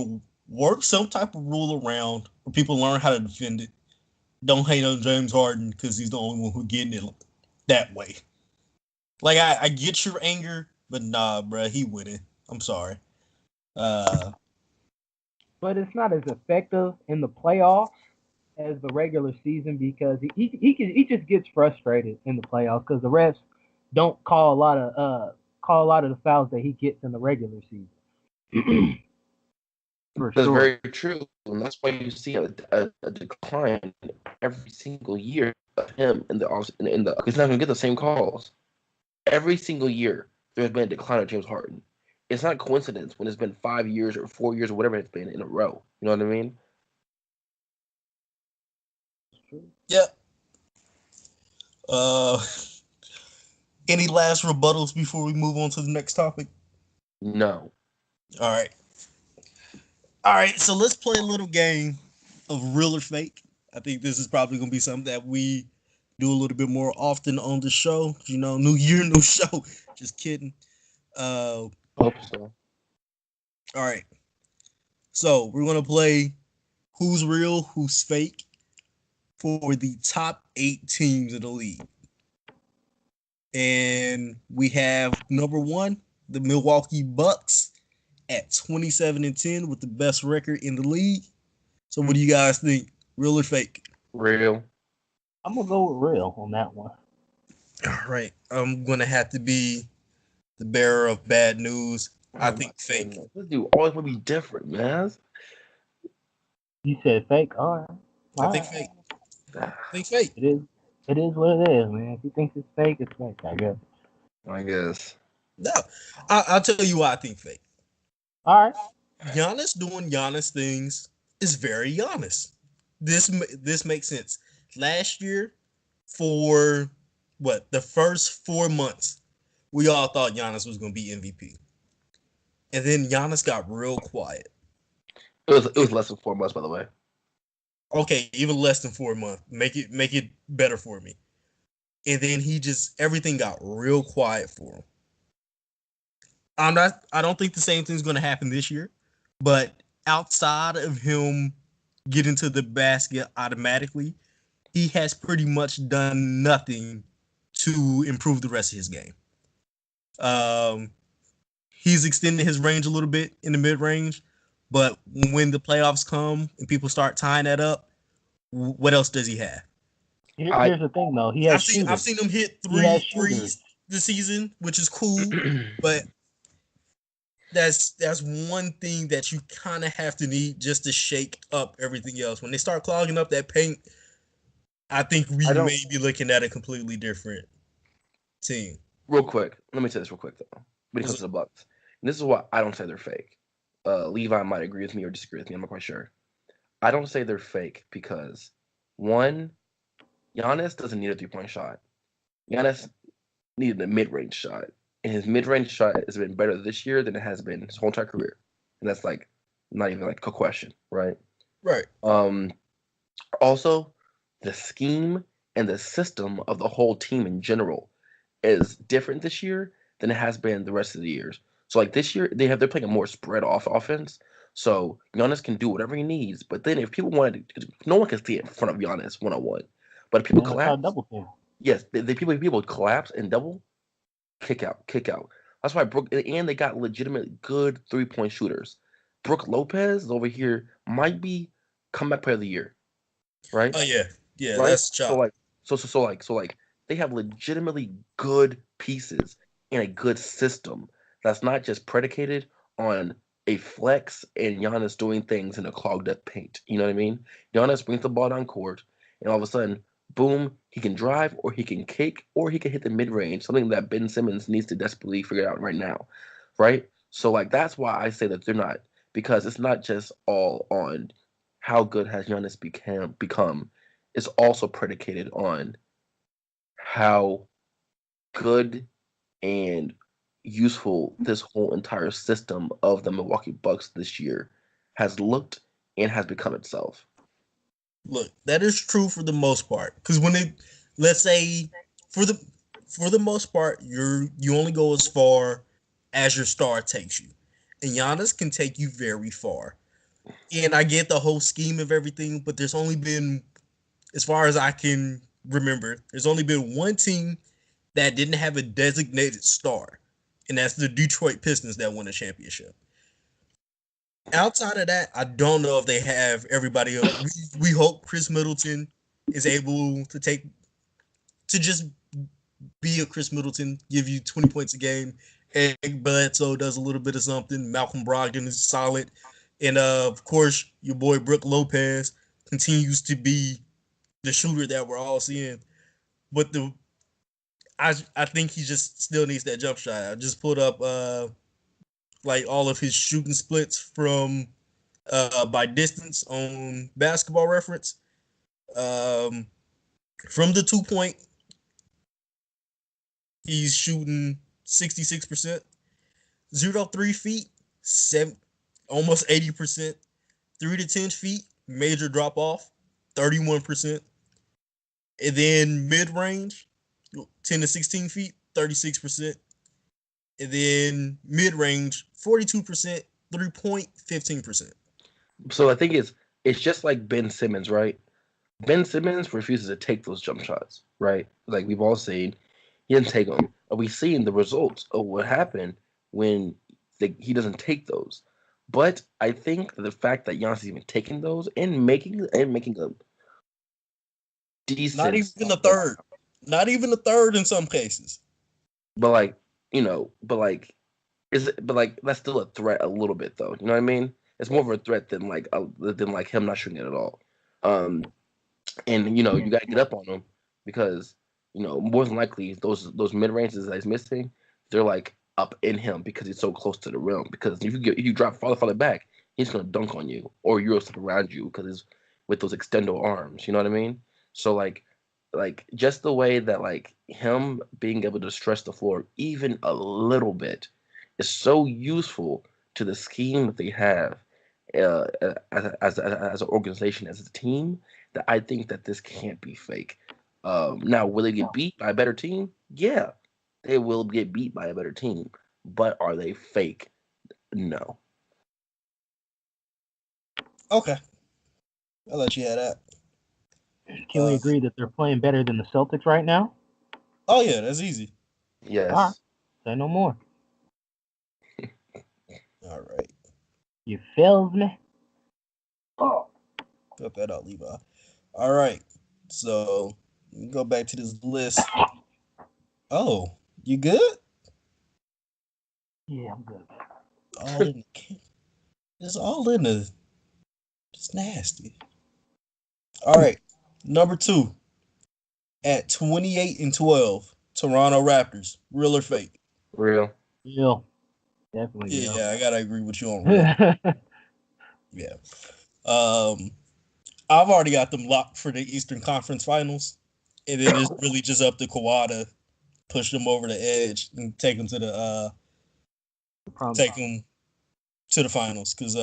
work some type of rule around or people learn how to defend it, don't hate on James Harden because he's the only one who's getting it that way. Like I get your anger, but nah, bro, he winning. I'm sorry. But it's not as effective in the playoffs as the regular season because he just gets frustrated in the playoffs because the refs don't call a lot of the fouls that he gets in the regular season. That's sure. Very true, and that's why you see a decline every single year of him in the he's not going to get the same calls. Every single year, there has been a decline of James Harden. It's not a coincidence when it's been 5 years or 4 years or whatever it's been in a row. You know what I mean? Yeah. Any last rebuttals before we move on to the next topic? No. All right. So let's play a little game of real or fake. I think this is probably going to be something that we do a little bit more often on the show. You know, new year, new show. Just kidding. Hope so. All right. So we're gonna play who's real, who's fake for the top 8 teams in the league. And we have number one, the Milwaukee Bucks at 27-10 with the best record in the league. So what do you guys think? Real or fake? Real. I'm gonna go with real on that one. All right. I'm gonna have to be the bearer of bad news. I Oh think my fake. goodness. This dude always want to be different, man. You said fake. All right. I All think right. fake. I think fake. It is. It is what it is, man. If you think it's fake, it's fake. I guess. I guess. No, I'll tell you why I think fake. All right. Giannis doing Giannis things is very Giannis. This makes sense. Last year, for the first 4 months, we all thought Giannis was going to be MVP, and then Giannis got real quiet. It was less than 4 months, by the way. Okay, even less than 4 months. Make it better for me. And then everything got real quiet for him. I don't think the same thing's going to happen this year, but outside of him getting to the basket automatically, he has pretty much done nothing to improve the rest of his game. He's extended his range a little bit in the mid range, but when the playoffs come and people start tying that up, what else does he have? Here's the thing, though. He has shooters. I've seen him hit He has threes shooters. this season, which is cool, but that's one thing that you kind of have to need just to shake up everything else. When they start clogging up that paint, I think we may be looking at a completely different team. Real quick, let me say this real quick though. When it comes to the Bucks, and this is why I don't say they're fake. Levi might agree with me or disagree with me. I'm not quite sure. I don't say they're fake because one, Giannis doesn't need a 3-point shot. Giannis needed a mid-range shot, and his mid-range shot has been better this year than it has been his whole entire career, and that's like not even like a question, right? Right. Also, the scheme and the system of the whole team in general is different this year than it has been the rest of the years. So like this year they're playing a more spread off offense. So Giannis can do whatever he needs. But then if people wanted to, no one can stay in front of Giannis 1-on-1. But if people collapse, yes, people collapse and double, kick out. That's why they got legitimately good 3-point shooters. Brook Lopez over here might be comeback player of the year. Right? Oh yeah, Right? that's chop. So like they have legitimately good pieces in a good system that's not just predicated on a flex and Giannis doing things in a clogged up paint. You know what I mean? Giannis brings the ball down court, and all of a sudden, boom, he can drive or he can kick or he can hit the mid range, something that Ben Simmons needs to desperately figure out right now. Right? So like that's why I say that they're not, because it's not just all on how good has Giannis become. It's also predicated on how good and useful this whole entire system of the Milwaukee Bucks this year has looked and has become itself. Look, that is true for the most part. Because let's say for the most part, you only go as far as your star takes you, and Giannis can take you very far. And I get the whole scheme of everything, but there's only been, as far as I can remember, there's only been one team that didn't have a designated star, and that's the Detroit Pistons that won a championship. Outside of that, I don't know if they have everybody else. We hope Chris Middleton is able to just be a Chris Middleton, give you 20 points a game. Eric Bledsoe does a little bit of something. Malcolm Brogdon is solid. And of course, your boy Brook Lopez continues to be the shooter that we're all seeing. But I think he just still needs that jump shot. I just pulled up like all of his shooting splits from by distance on Basketball Reference. From the 2-point, he's shooting 66%. 0 to 3 feet, almost 80%. 3 to 10 feet, major drop off, 31%. And then mid range, 10 to 16 feet, 36%. And then mid range, 42%, 3-point, 15%. So I think it's just like Ben Simmons, right? Ben Simmons refuses to take those jump shots, right? Like we've all seen, he didn't take them. Are we seeing the results of what happened when he doesn't take those? But I think the fact that Giannis is even taking those and making a Not decent, even a third. Not even a third in some cases. but like but like that's still a threat a little bit though. You know what I mean? It's more of a threat than like him not shooting it at all. And you got to get up on him because more than likely those mid ranges that he's missing, they're like up in him because he's so close to the rim. Because if you drop farther back, he's gonna dunk on you or Euro step around you because he's with those extendo arms. You know what I mean? So like just the way that like him being able to stretch the floor even a little bit is so useful to the scheme that they have as an organization, as a team, that I think that this can't be fake. Now, will they get beat by a better team? Yeah, they will get beat by a better team. But are they fake? No. Okay. I'll let you have that. Can we agree that they're playing better than the Celtics right now? Oh, yeah, that's easy. Yes. All right. Say no more. All right. You feel me? Oh. Cut that out, Levi. All right. So, let me go back to this list. Oh, you good? Yeah, I'm good. All in it's all in the it's nasty. All right. Number 2 at 28-12, Toronto Raptors. Real or fake? Real. Real. Definitely real. Yeah, I gotta agree with you on real. Yeah. I've already got them locked for the Eastern Conference Finals. And then it's really just up to Kawhi to push them over the edge and take them to the finals because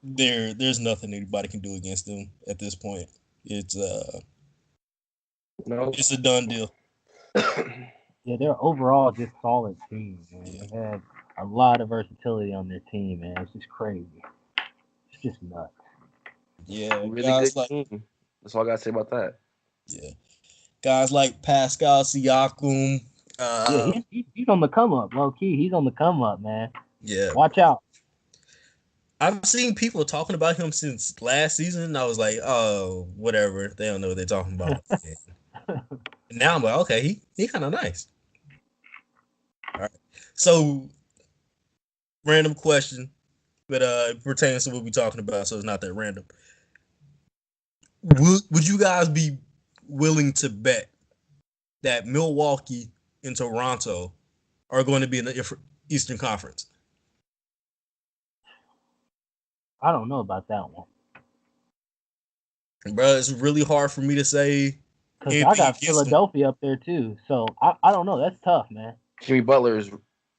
there's nothing anybody can do against them at this point. It's it's a done deal. Yeah, they're overall just solid team, man. Yeah. They had a lot of versatility on their team, man. It's just crazy. It's just nuts. Yeah, really guys good team. That's all I gotta say about that. Yeah, guys like Pascal Siakam. Yeah, he's on the come up, low key. He's on the come up, man. Yeah, Watch out. I've seen people talking about him since last season. And I was like, oh, whatever. They don't know what they're talking about. And now I'm like, okay, he kind of nice. All right. So, random question, but it pertains to what we're talking about, so it's not that random. Would you guys be willing to bet that Milwaukee and Toronto are going to be in the Eastern Conference? I don't know about that one. Bro, it's really hard for me to say. Because I got Philadelphia up there too. So I don't know. That's tough, man. Jimmy Butler is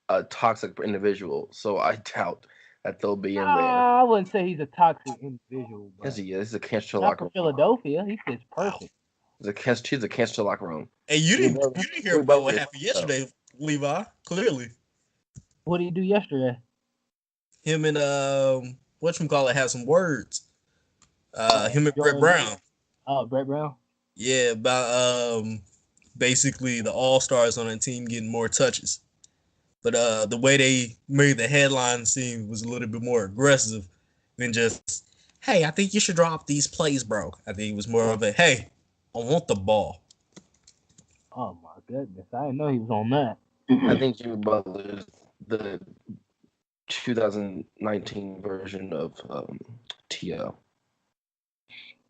a toxic individual, so I doubt that they'll be in there. I wouldn't say he's a toxic individual. Yes, he is. He's a cancer to not locker for room. Philadelphia. He fits perfect. Wow. He's a cancer to locker room. And you didn't hear about what happened yesterday, Levi. Clearly. What did he do yesterday? Him and whatchamacallit had some words. Him and Brett Brown. Oh, Brett Brown? Yeah, about basically the all-stars on that team getting more touches. But the way they made the headline seem was a little bit more aggressive than just, hey, I think you should drop these plays, bro. I think it was more of a, hey, I want the ball. Oh, my goodness. I didn't know he was on that. I think Jimmy Butler is the 2019 version of T.O.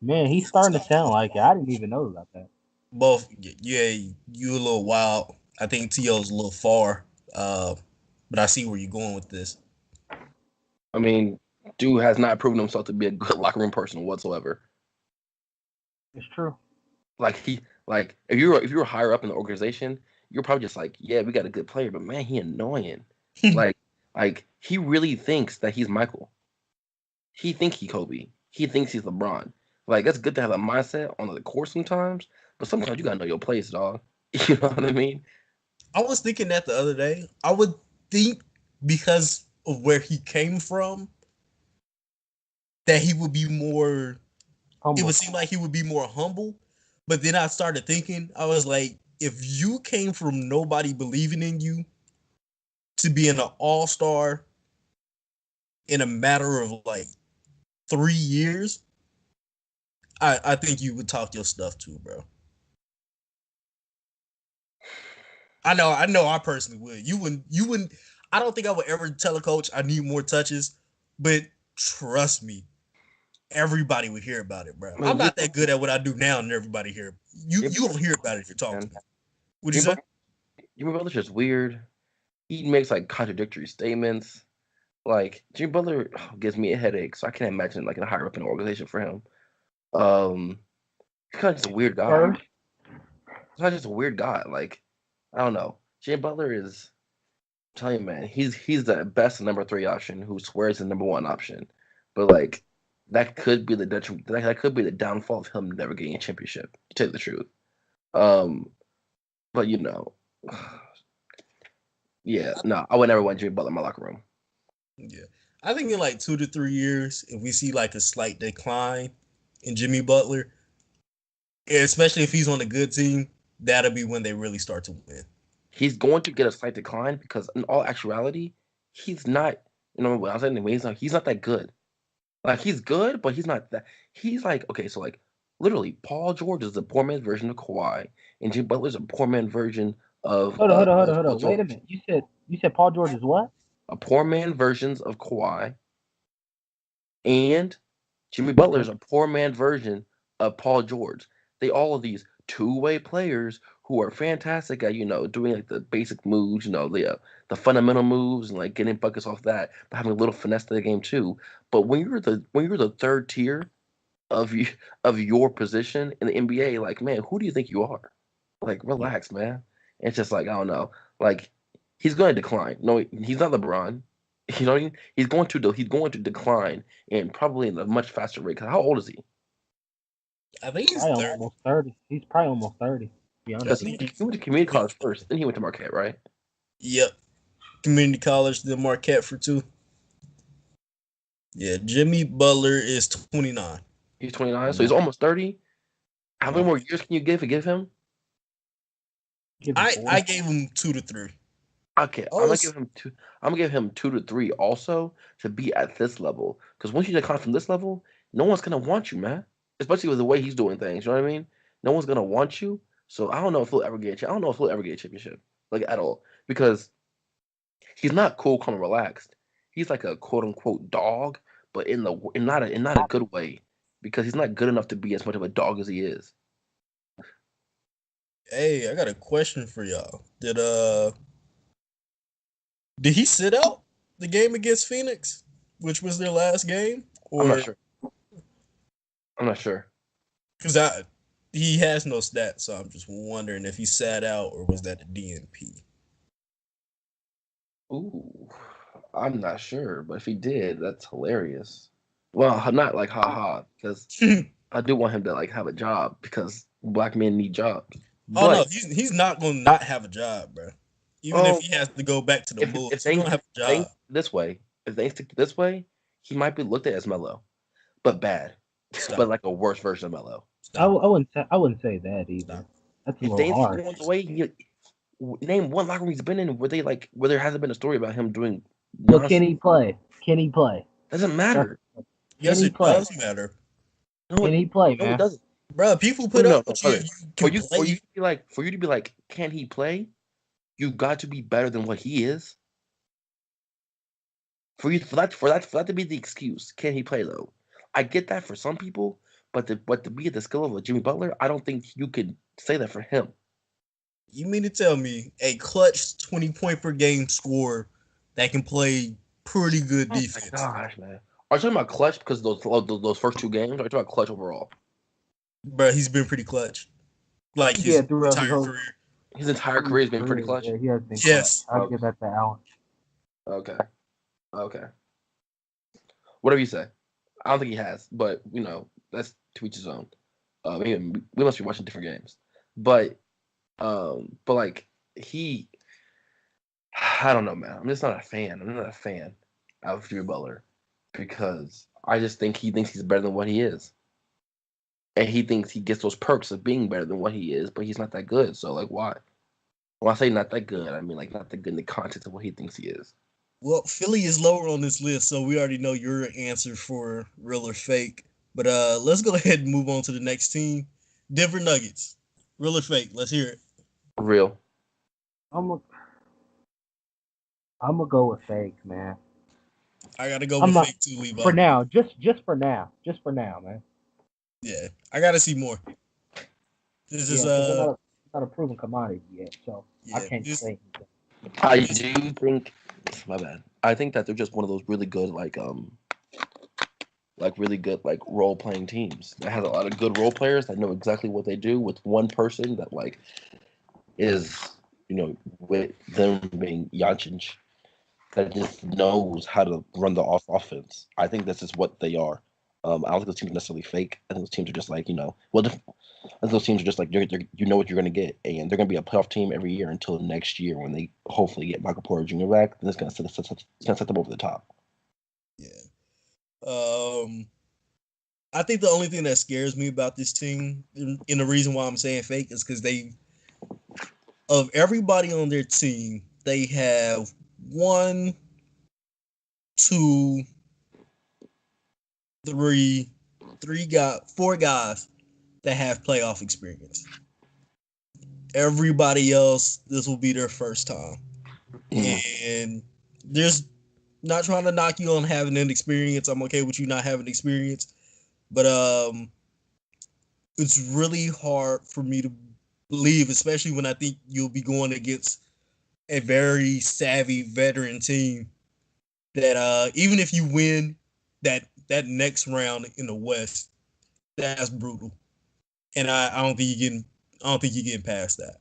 Man, he's starting to sound like it. I didn't even know about that. Both, yeah, you a little wild. I think T.O.'s a little far, but I see where you're going with this. I mean, dude has not proven himself to be a good locker room person whatsoever. It's true. If you were higher up in the organization, you're probably just like, yeah, we got a good player, but man, he annoying. like he really thinks that he's Michael. He thinks he's Kobe. He thinks he's LeBron. Like that's good to have a mindset on the court sometimes, but sometimes you gotta know your place, dog. You know what I mean? I was thinking that the other day. I would think because of where he came from that he would be more. It Humble. would seem like he would be more humble. But then I started thinking, I was like, if you came from nobody believing in you to being an all-star in a matter of like 3 years, I think you would talk your stuff too, bro. I know I personally would. You wouldn't I don't think I would ever tell a coach I need more touches, but trust me, everybody would hear about it, bro. I I'm mean, not that good at what I do now, and everybody hear you don't hear about it if you talk to man. me. What'd you say? Jimmy Butler's just weird. He makes like contradictory statements. Like Jimmy Butler gives me a headache, so I can't imagine like a higher up in an organization for him. Um, he's kind of just a weird guy. First, He's not just a weird guy. Like I don't know. Jimmy Butler is. I'm telling you, man, he's the best number 3 option who swears the number 1 option, but like that could be the detriment. That could be the downfall of him never getting a championship. To tell you the truth. Um, but yeah, no, I would never want Jimmy Butler in my locker room. Yeah. I think in like 2 to 3 years, if we see like a slight decline in Jimmy Butler, especially if he's on a good team, that'll be when they really start to win. He's going to get a slight decline because in all actuality, he's not. What I was saying, he's not that good. Like he's good, but he's not that. He's like okay, so like literally, Paul George is the poor man's version of Kawhi, and Jimmy Butler's a poor man version of hold Paul on. Wait a George. minute. You said Paul George is what? A poor man versions of Kawhi, and Jimmy Butler's a poor man version of Paul George. They all of these two-way players who are fantastic at doing like the basic moves, the fundamental moves and like getting buckets off that, but having a little finesse to the game too. But when you're the third tier of you of your position in the NBA, like man, who do you think you are? Like relax, man. It's just like I don't know. Like he's going to decline. No, he's not LeBron. You know, he's going to decline and probably in a much faster rate. 'Cause how old is he? I think he's Probably 30. almost 30. He's probably almost 30. To be Yeah, I honest Because with think you. he went to community college first, then he went to Marquette, right? Yep. Community college, then Marquette for 2. Yeah, Jimmy Butler is 29. He's 29, so he's almost 30. How many more years can you give him? Give him I 4. gave him 2 to 3. Okay, I'm Oh, gonna give him two. I'm gonna give him 2 to 3 also to be at this level. Because once you decline from this level, no one's gonna want you, man. Especially with the way he's doing things. You know what I mean? No one's gonna want you. So I don't know if he'll ever get. I don't know if he'll ever get a championship, like at all, because he's not cool, calm, and relaxed. He's like a quote unquote dog, but in not a good way, because he's not good enough to be as much of a dog as he is. hey, I got a question for y'all. Did he sit out the game against Phoenix, which was their last game, I'm not or sure. I'm not sure. because he has no stats, so I'm just wondering if he sat out or was that a DNP? Ooh, I'm not sure, but if he did, that's hilarious. Well, not like haha, because I do want him to like have a job because black men need jobs. Oh no, But he's not gonna not have a job, bro. Even if oh, he has to go back to the if Bulls, he gonna have a things job. this way, if things stick this way, he might be looked at as mellow, but bad, but Stop, like a worse version of mellow. stop, I wouldn't say that either. stop. That's a If little things keep harsh. going the way, name one locker room he's been in where there hasn't been a story about him doing So can nonsense. he play? Can he play? Doesn't matter. Yes, he it play? does matter, No, Can he play, no, it man? doesn't. bro. People No, put no, up no, with you. brother. You can play. For you to be like, can he play? You got to be better than what he is. For that to be the excuse, can he play though? I get that for some people, but to be at the skill of a Jimmy Butler, I don't think you could say that for him. You mean to tell me a clutch 20 point per game scorer that can play pretty good Oh my defense, gosh, man. Are you talking about clutch because of those first 2 games? Or are you talking about clutch overall? bro? He's been pretty clutch, like Yeah, his throughout his entire whole career. His entire career has been pretty career, clutch. yeah, he has been clutch. Yes, I'll Okay, give that to Allen. okay, okay. Whatever you say. I don't think he has, but that's to each his own. We must be watching different games, but like he, I don't know, man. I'm just not a fan. I'm not a fan of Jimmy Butler because I just think he thinks he's better than what he is, and he thinks he gets those perks of being better than what he is, but he's not that good. So like, why? When I say not that good, I mean like not that good in the context of what he thinks he is. Well, Philly is lower on this list, so we already know your answer for real or fake. But let's go ahead and move on to the next team. Denver Nuggets. Real or fake? Let's hear it. Real. I'm gonna go with fake, man. I gotta go I'm with not fake too, Levi. for now. Just for now. Just for now, man. Yeah, I gotta see more. This is Yeah, because they're not a proven commodity yet, so I yeah, can't this say. I this do think, my bad. I think that they're just one of those really good really good like role playing teams that has a lot of good role players that know exactly what they do with one person that like is with them being Yancic that just knows how to run the offense. I think this is what they are. I don't think those teams are necessarily fake. I think those teams are just like I think those teams are just like you know what you're going to get, and they're going to be a playoff team every year until next year when they hopefully get Michael Porter Jr. back. Then it's going to set them over the top. yeah. I think the only thing that scares me about this team, and the reason why I'm saying fake, is because of everybody on their team, they have one, two, four guys that have playoff experience. Everybody else, this will be their first time. And there's not trying to knock you on having an experience. I'm okay with you not having experience. But it's really hard for me to believe, especially when I think you'll be going against a very savvy veteran team that even if you win that next round in the West, that's brutal. And I don't think you're getting past that.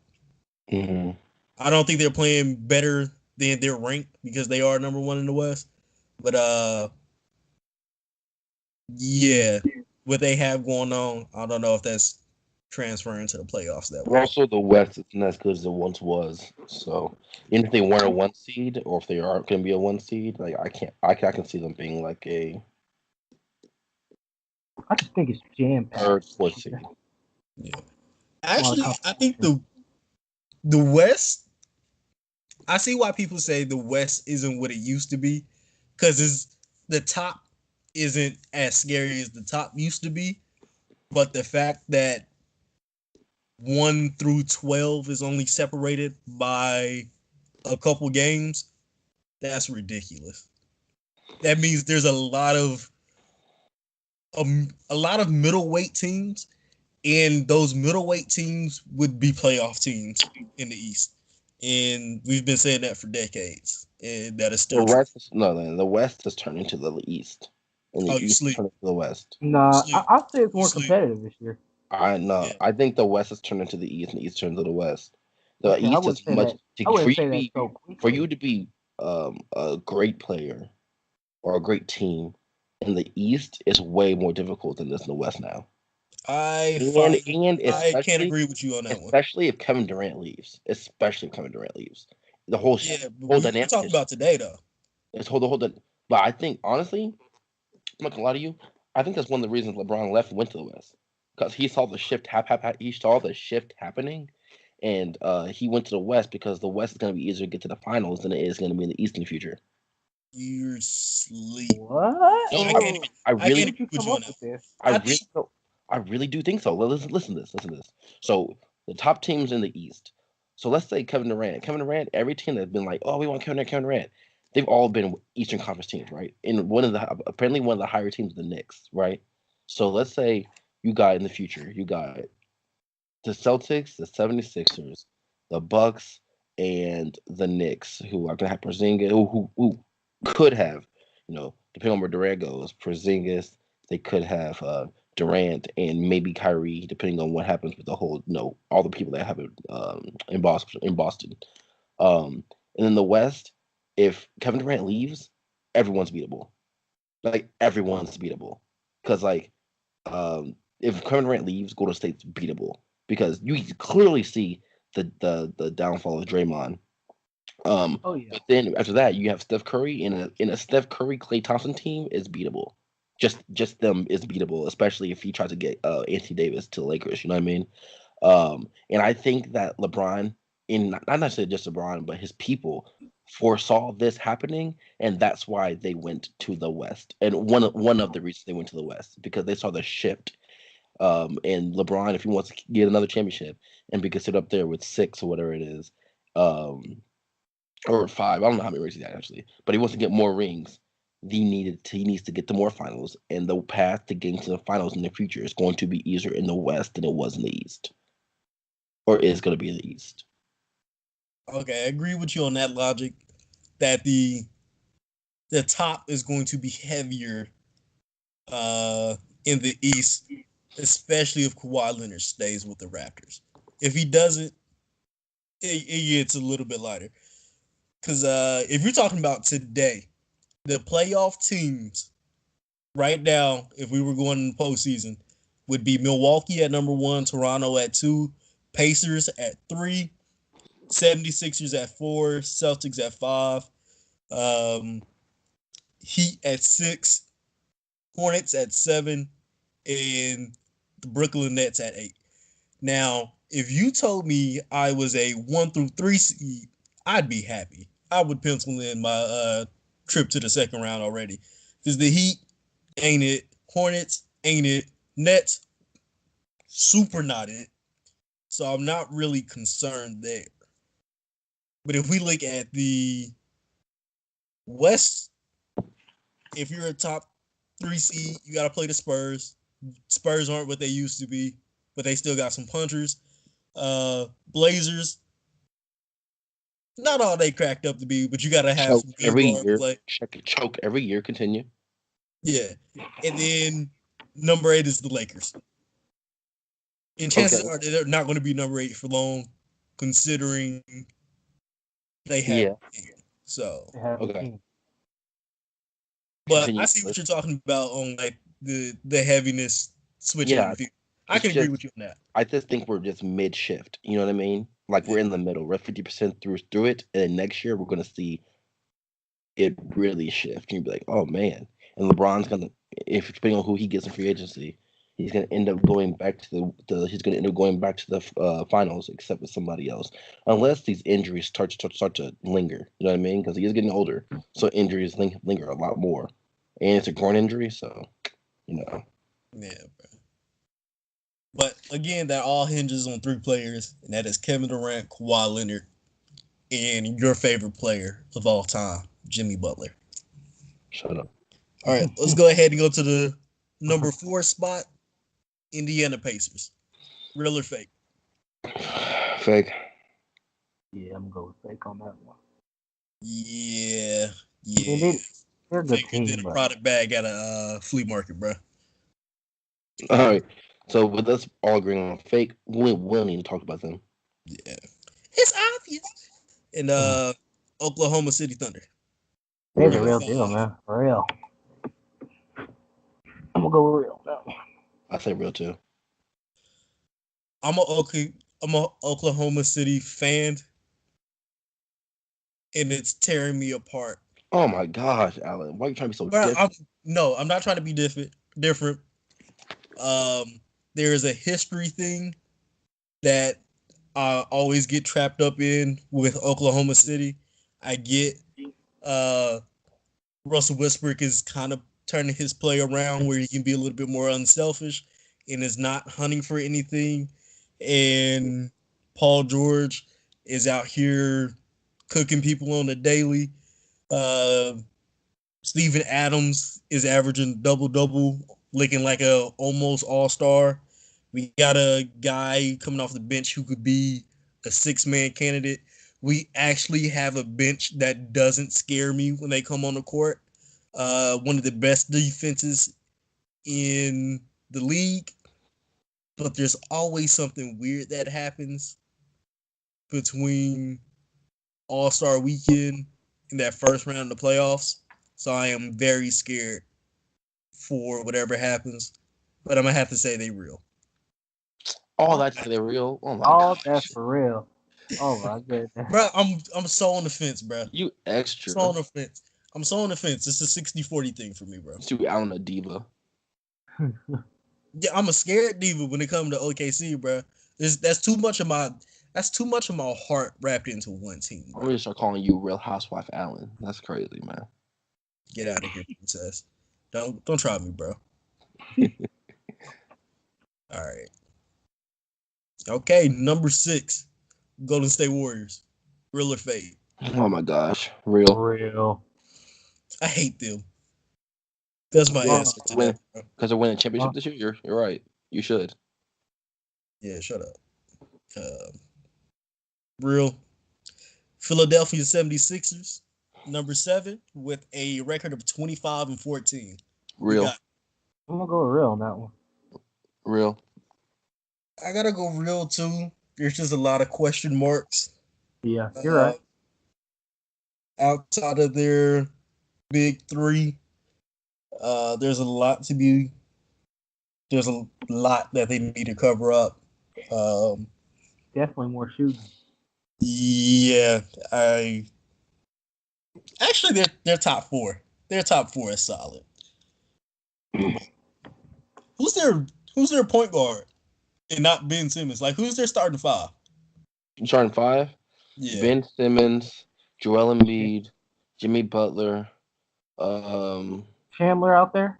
Mm-hmm. I don't think they're playing better than their rank because they are number one in the West. But yeah, what they have going on, I don't know if that's transferring to the playoffs that way. Also, the West isn't as good as it once was. So, even if they weren't a one seed, or if they aren't going to be a one seed, like I can see them being like a I just think it's jam third, packed. fourth seed. Yeah. A lot of Actually, I think competition. the West. I see why people say the West isn't what it used to be, because the top isn't as scary as the top used to be. But the fact that 1 through 12 is only separated by a couple games, that's ridiculous. That means there's a lot of middleweight teams, and those middleweight teams would be playoff teams in the East. And we've been saying that for decades, and that is The still true. West, the West is turning to the East, and the Oh, you East is sleep, turning to the West. you Nah, sleep, I'll say it's you more sleep. competitive this year. I know. Yeah, I think the West is turning to the East, and the East turning to the West. The Okay, I East wouldn't is say much that. I for wouldn't you to say that be so quickly. a great player or a great team in the East is way more difficult than this in the West now. I And find and I can't especially agree with you on that one. especially if Kevin Durant leaves, the whole Yeah, but whole we're dynamic talking is about today though. it's whole the whole. But I think honestly, I'm not gonna lie to you. I think that's one of the reasons LeBron left and went to the West because he saw the shift he saw the shift happening, and he went to the West because the West is gonna be easier to get to the finals than it is gonna be in the East in the future. You're sleep. What? No, I I, can't Oh, I I where can't really did you agree with come you on up that. with this? I I really think don't. I really do think so. Listen to this. Listen to this. So the top teams in the East. So let's say Kevin Durant. Kevin Durant. Every team that's been like, oh, we want Kevin Durant. Kevin Durant. They've all been Eastern Conference teams, right? And apparently one of the higher teams, the Knicks, right? So let's say you got in the future, you got the Celtics, the 76ers, the Bucks, and the Knicks, who are gonna have Porzingis, who could have, depending on where Durant goes, Porzingis. They could have Durant and maybe Kyrie, depending on what happens with the whole, all the people that have it in Boston. And in the West, if Kevin Durant leaves, everyone's beatable. Like everyone's beatable, because like if Kevin Durant leaves, Golden State's beatable because you can clearly see the downfall of Draymond. Oh yeah. But then after that, you have Steph Curry in a Steph Curry Klay Thompson team is beatable. Just them is beatable, especially if he tries to get Anthony Davis to the Lakers. You know what I mean? And I think that LeBron, in not necessarily just LeBron, but his people foresaw this happening, and that's why they went to the West. And one of the reasons they went to the West because they saw the shift. And LeBron, if he wants to get another championship and be considered up there with 6 or whatever it is, um, or 5, I don't know how many rings he got actually, but he wants to get more rings. He needs to get to more finals, and the path to getting to the finals in the future is going to be easier in the West than it was in the East, or is going to be in the East. Okay, I agree with you on that logic that the top is going to be heavier in the East, especially if Kawhi Leonard stays with the Raptors. If he doesn't, it gets a little bit lighter. Because if you're talking about today, the playoff teams right now, if we were going in the postseason, would be Milwaukee at number 1, Toronto at 2, Pacers at 3, 76ers at 4, Celtics at 5, um, Heat at 6, Hornets at 7, and the Brooklyn Nets at 8. Now, if you told me I was a 1 through 3 seed, I'd be happy. I would pencil in my trip to the second round already. Because the Heat ain't it, Hornets ain't it, Nets super not it. So I'm not really concerned there. But if we look at the West, if you're a top 3 seed, you got to play the Spurs. Spurs aren't what they used to be, but they still got some punchers. Blazers, not all they cracked up to be, but you got to have Choke some good every guard year. play. Choke every year. Continue. Yeah. And then number 8 is the Lakers. And chances Okay. are they're not going to be number 8 for long, considering they have. Yeah. So, They have a Okay. team. but I Continue. see what you're talking about on like the heaviness switching in Yeah. the future. I It's can agree just with you on that. I just think we're just mid shift. You know what I mean? Like we're in the middle. We're 50% through it, and then next year we're gonna see it really shift. You'd be like, oh man. And LeBron's gonna, if depending on who he gets in free agency, he's gonna end up going back to he's gonna end up going back to the finals, except with somebody else, unless these injuries start to linger. You know what I mean? Because he is getting older, so injuries linger a lot more, and it's a groin injury, so you know. Yeah, bro. But again, that all hinges on 3 players, and that is Kevin Durant, Kawhi Leonard, and your favorite player of all time, Jimmy Butler. Shut up. All right, let's go ahead and go to the number 4 spot, Indiana Pacers. Real or fake? Fake. Yeah, I'm going to fake on that one. Yeah, I mean, yeah. they're a good Faker did team, a but product bag at a flea market, bro. All right. So with us all agreeing on fake, we don't need to talk about them. Yeah, it's obvious. And Oklahoma City Thunder. they're the Number real 5. deal, man. For real. I'm gonna go real. No. I say real too. I'm a Oklahoma City fan, and it's tearing me apart. Oh my gosh, Alan, why are you trying to be so Well, different? I'm not trying to be different. There is a history thing that I always get trapped up in with Oklahoma City. I get uh, Russell Westbrook is kind of turning his play around where he can be a little bit more unselfish and is not hunting for anything. And Paul George is out here cooking people on the daily. Uh, Steven Adams is averaging double, looking like a almost all-star. We got a guy coming off the bench who could be a 6-man candidate. We actually have a bench that doesn't scare me when they come on the court. One of the best defenses in the league, but there's always something weird that happens between All-Star Weekend and that first round of the playoffs. So I am very scared for whatever happens but I'm gonna have to say they real. Oh, that's they're real. Oh my Oh, gosh. that's for real. Oh my goodness. Bro, I'm so on the fence, bro. You extra. So on the fence. I'm so on the fence. It's a 60-40 thing for me, bro. You out on a diva. Yeah, I'm a scared diva when it comes to OKC, bro. That's too much of my heart wrapped into one team, I'm bro. gonna start calling you Real Housewife Allen. That's crazy, man. Get out of here, princess. Don't try me, bro. All right. Okay, number 6, Golden State Warriors. Real or fake? Oh my gosh, real. For real. I hate them. That's my Yeah, answer to that, bro. because they're winning championship this year. You're right. You should. Yeah, shut up. Real. Philadelphia 76ers, number 7, with a record of 25-14. We Real. got. I'm gonna go with real on that one. Real. I gotta go real too. There's just a lot of question marks. Yeah, you're right. Outside of their big 3, there's a lot to be. There's a lot that they need to cover up. Um, Definitely more shooting. yeah, I actually they're top 4. Their top 4 is solid. Who's their point guard and not Ben Simmons? Like who's their starting 5? Starting 5. Yeah, Ben Simmons, Joel Embiid, Jimmy Butler. Chandler out there?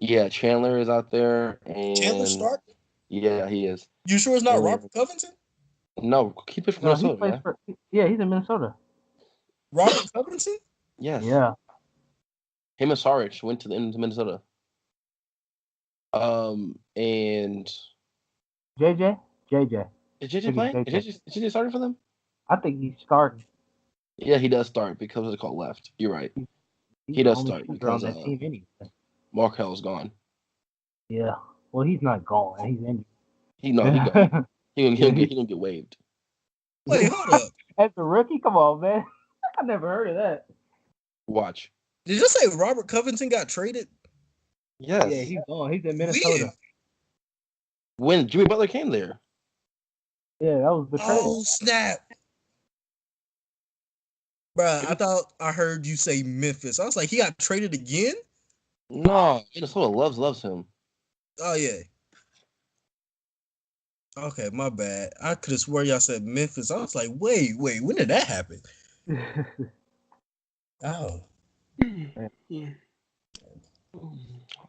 Yeah, Chandler is out there, Chandler and Stark. yeah, he is. You sure it's not And Robert Covington? no, keep it from No, he Minnesota, plays man. for. Yeah, he's in Minnesota. Robert Covington? Yes. Yeah. Him and Sarich went into Minnesota. And JJ. JJ. is JJ I think playing? it's JJ. Is JJ starting for them? I think he's starting. Yeah, he does start because it's called left. You're right. He's He the does only start shooter on because that team anyway. Markel's gone. Yeah. Well, he's not gone. He's injured. He gone. He Yeah, gonna get waived. Wait, hold up. As a rookie, come on, man. I never heard of that. Watch. Did you say Robert Covington got traded? Yes. Yeah, he's gone. He's in Minnesota. When Jimmy Butler came there. Yeah, that was the trade. Oh snap, bruh! I thought I heard you say Memphis. I was like, he got traded again? No, Minnesota loves him. Oh yeah. Okay, my bad. I could have swore y'all said Memphis. I was like, wait, when did that happen? Oh.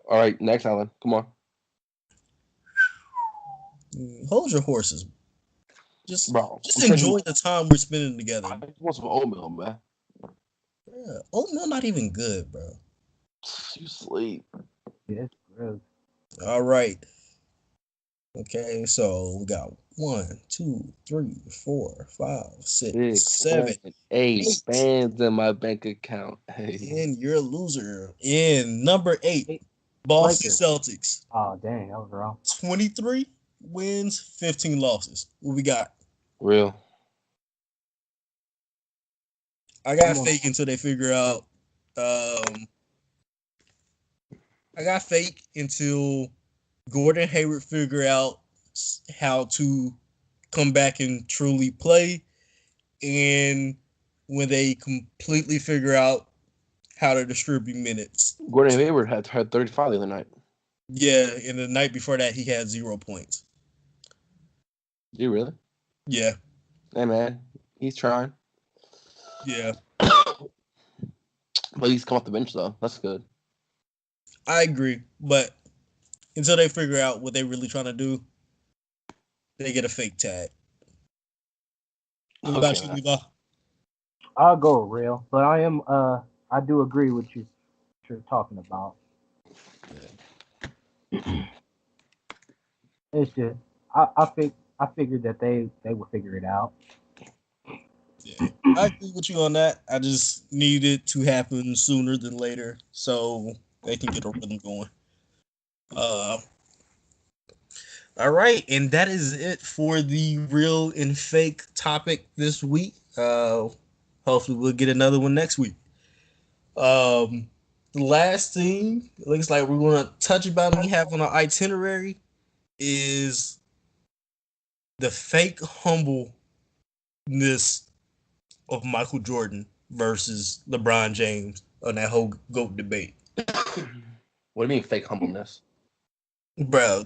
All right, next Alan. Come on. Hold your horses. Just Bro, enjoy the time we're spending together. I want some oatmeal, man. Yeah, oatmeal not even good, bro. You sleep. Yeah, it's gross. All right. Okay, so we got 1, 2, 3, 4, 5, 6, 7, 8 8. bands in my bank account. Hey. And you're a loser. In number 8, Boston Lakers. Celtics. Oh, dang, that was wrong. 23 wins, 15 losses. What we got? Real. I got Come on. fake until they figure out. I got fake until Gordon Hayward figure out how to come back and truly play, and when they completely figure out how to distribute minutes. Gordon Hayward had 35 the other night. Yeah, and the night before that, he had 0 points. Did you really? Yeah, Hey, man. He's trying. yeah, But he's come off the bench, though. That's good. I agree. But until they figure out what they're really trying to do, they get a fake tag. What about you, Levi? I'll go with real, but I do agree with you. What you're talking about. It's just I figured that they would figure it out. Yeah, I agree with you on that. I just need it to happen sooner than later so they can get a rhythm going. All right, and that is it for the real and fake topic this week. Hopefully we'll get another one next week. the last thing looks like we're gonna touch about and we have on our itinerary is the fake humbleness of Michael Jordan versus LeBron James on that whole GOAT debate. What do you mean fake humbleness? Bro,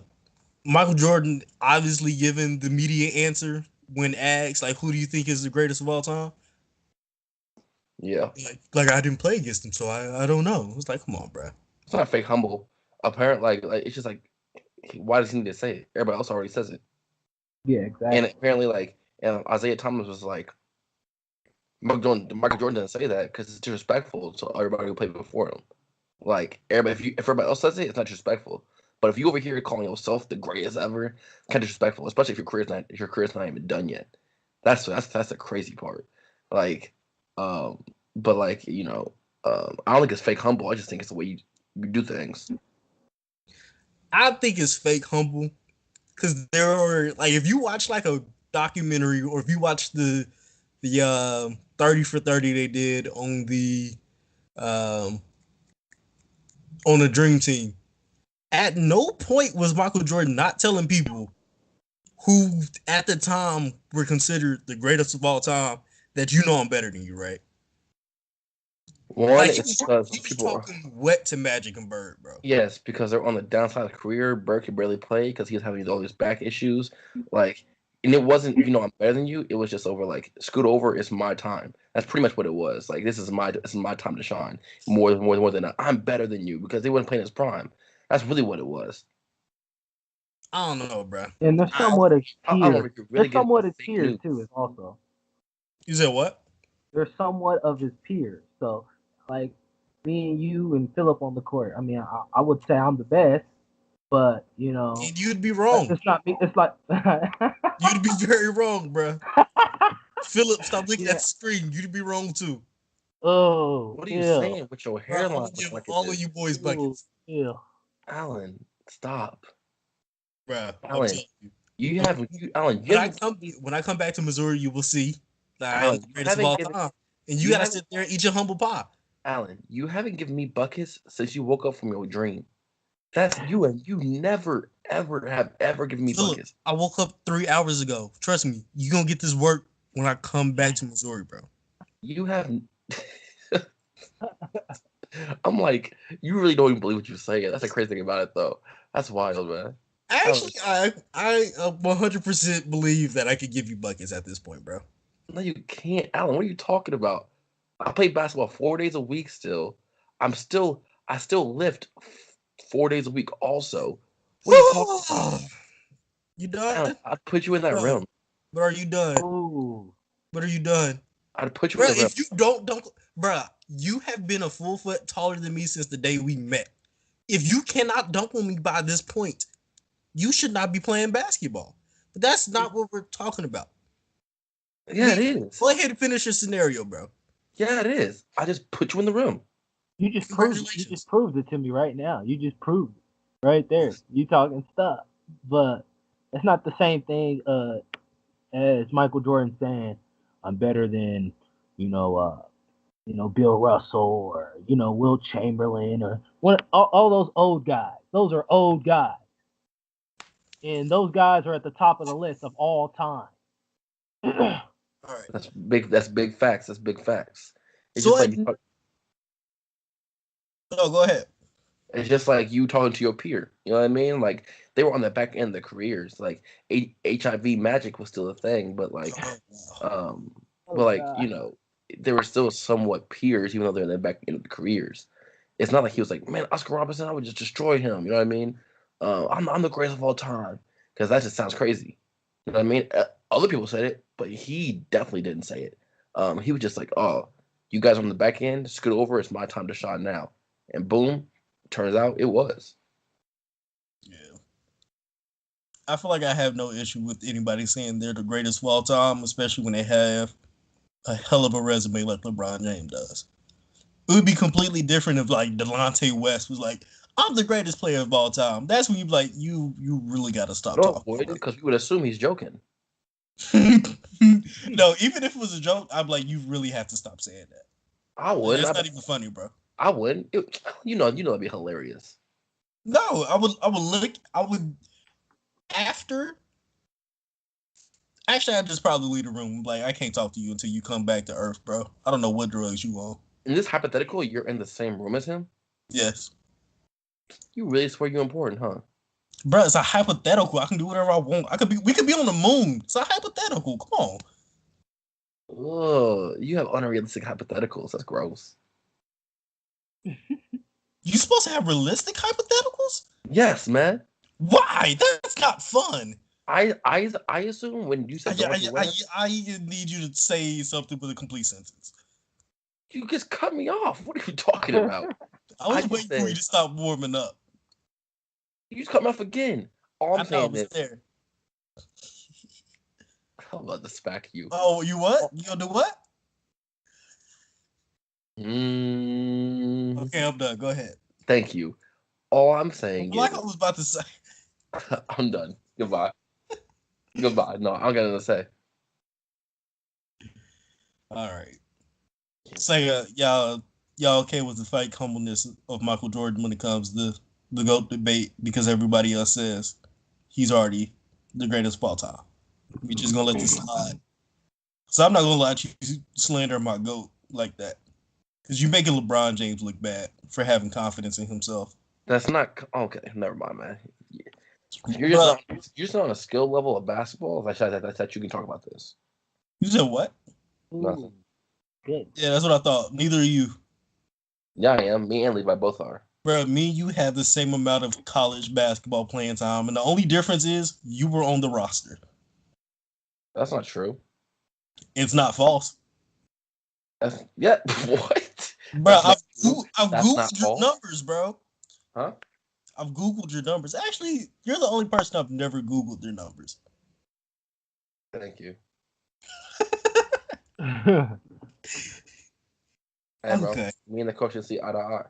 Michael Jordan obviously giving the media answer when asked, like, who do you think is the greatest of all time? Yeah. Like I didn't play against him, so I don't know. It's like, come on, bro. It's not fake humble. Apparently, like it's just like, why does he need to say it? Everybody else already says it. Yeah, exactly. And apparently, and Isaiah Thomas was like, Michael Jordan didn't say that because it's disrespectful to everybody who played before him. Like everybody, if everybody else says it, it's not disrespectful. But if you over here calling yourself the greatest ever, kind of disrespectful, especially if your career's not even done yet. That's the crazy part. Like, but like I don't think it's fake humble. I just think it's the way you do things. I think it's fake humble because there are like if you watch like a documentary or if you watch the 30 for 30 they did on the Dream Team, at no point was Michael Jordan not telling people who at the time were considered the greatest of all time that I'm better than you, right? One Like is because he was people are talking wet to Magic and Bird, bro. yes, because they're on the downside of career. Bird could barely play because he was having all these back issues. Like, and it wasn't I'm better than you. It was just over like scoot over. It's my time. That's pretty much what it was. Like this is my time to shine more than I'm better than you because they wasn't playing his prime. That's really what it was. I don't know, bro. And they're somewhat as peers. Really they're somewhat as peers too. Is also. You said what? They're somewhat of his peers. So, like me and you and Phillip on the court. I mean, I would say I'm the best, but and you'd be wrong. It's not me. It's like you'd be very wrong, bro. Phillip, stop looking at the screen. You'd be wrong too. Oh, what are you saying with your hairline? Like all of you boys buckets. Yeah. Alan, stop. Bro, Alan, when I come back to Missouri, you will see that Alan, I'm the greatest of all time. And you gotta sit there and eat your humble pie. Alan, you haven't given me buckets since you woke up from your dream. That's you, and you never, ever have ever given me buckets. I woke up 3 hours ago. Trust me, you're gonna get this work when I come back to Missouri, bro. You haven't. I'm like, you really don't even believe what you're saying. That's the crazy thing about it, though. That's wild, man. Actually, I 100% believe that I could give you buckets at this point, bro. No, you can't, Alan. What are you talking about? I play basketball 4 days a week still. I still lift 4 days a week also. What are you talking about? You done? Alan, I'd put you in that realm. But are you done? Ooh. But are you done? I'd put you in the realm. If you don't, bro, you have been a full foot taller than me since the day we met. If you cannot dunk on me by this point, you should not be playing basketball. But that's not what we're talking about. Yeah, it is. Go ahead and finish your scenario, bro. Yeah, it is. I just put you in the room. You just proved it to me right now. You just proved it right there. You talking stuff, but it's not the same thing as Michael Jordan saying I'm better than Bill Russell or Will Chamberlain or all those old guys. Those are old guys, and those guys are at the top of the list of all time. All right. That's big facts. That's big facts. It's so just like go ahead. It's just like you talking to your peer. You know what I mean? Like they were on the back end of their careers. Like HIV Magic was still a thing, but like they were still somewhat peers, even though they're in the back end of the careers. It's not like he was like, man, Oscar Robertson, I would just destroy him. You know what I mean? I'm the greatest of all time, because that just sounds crazy. You know what I mean? Other people said it, but he definitely didn't say it. He was just like, oh, you guys on the back end, scoot over. It's my time to shine now. And boom, turns out it was. Yeah. I feel like I have no issue with anybody saying they're the greatest of all time, especially when they have a hell of a resume like LeBron James does. It would be completely different if like Delonte West was like, I'm the greatest player of all time. That's when you'd be like, you really got to stop talking. Because we would assume he's joking. No, even if it was a joke, I'm like, you really have to stop saying that. I would. That's not even funny, bro. I wouldn't. It'd be hilarious. No, I would after. Actually, I'd just probably leave the room. Like, I can't talk to you until you come back to Earth, bro. I don't know what drugs you on. In this hypothetical, you're in the same room as him? Yes. You really swear you're important, huh? Bro, it's a hypothetical. I can do whatever I want. We could be on the moon. It's a hypothetical. Come on. Oh, you have unrealistic hypotheticals. That's gross. You supposed to have realistic hypotheticals? Yes, man. Why? That's not fun. I assume when you said I need you to say something with a complete sentence. you just cut me off. What are you talking about? I was waiting for you to stop warming up. You just cut me off again. All I'm saying is there. I'm about to smack you. Oh, you what? You gonna do what? Okay, I'm done. Go ahead. Thank you. All I'm saying like I was about to say. I'm done. Goodbye. Goodbye. No, I don't got nothing to say. All right. Say, y'all okay with the fake humbleness of Michael Jordan when it comes to the GOAT debate because everybody else says he's already the greatest of all time. We just gonna let this slide. So I'm not gonna let you slander my GOAT like that because you're making LeBron James look bad for having confidence in himself. That's not okay. Never mind, man. You're just not on a skill level of basketball. That you can talk about this. You said what? Nothing. Good. Yeah, that's what I thought. Neither are you. Yeah, I am. Me and Levi both are. Bro, me and you have the same amount of college basketball playing time, and the only difference is you were on the roster. That's not true. It's not false. Yeah. What? Bro, I've Googled your numbers, bro. Huh? I've Googled your numbers. Actually, you're the only person I've never Googled their numbers. Thank you. Hey, bro. Okay. Me and the coach see eye to eye.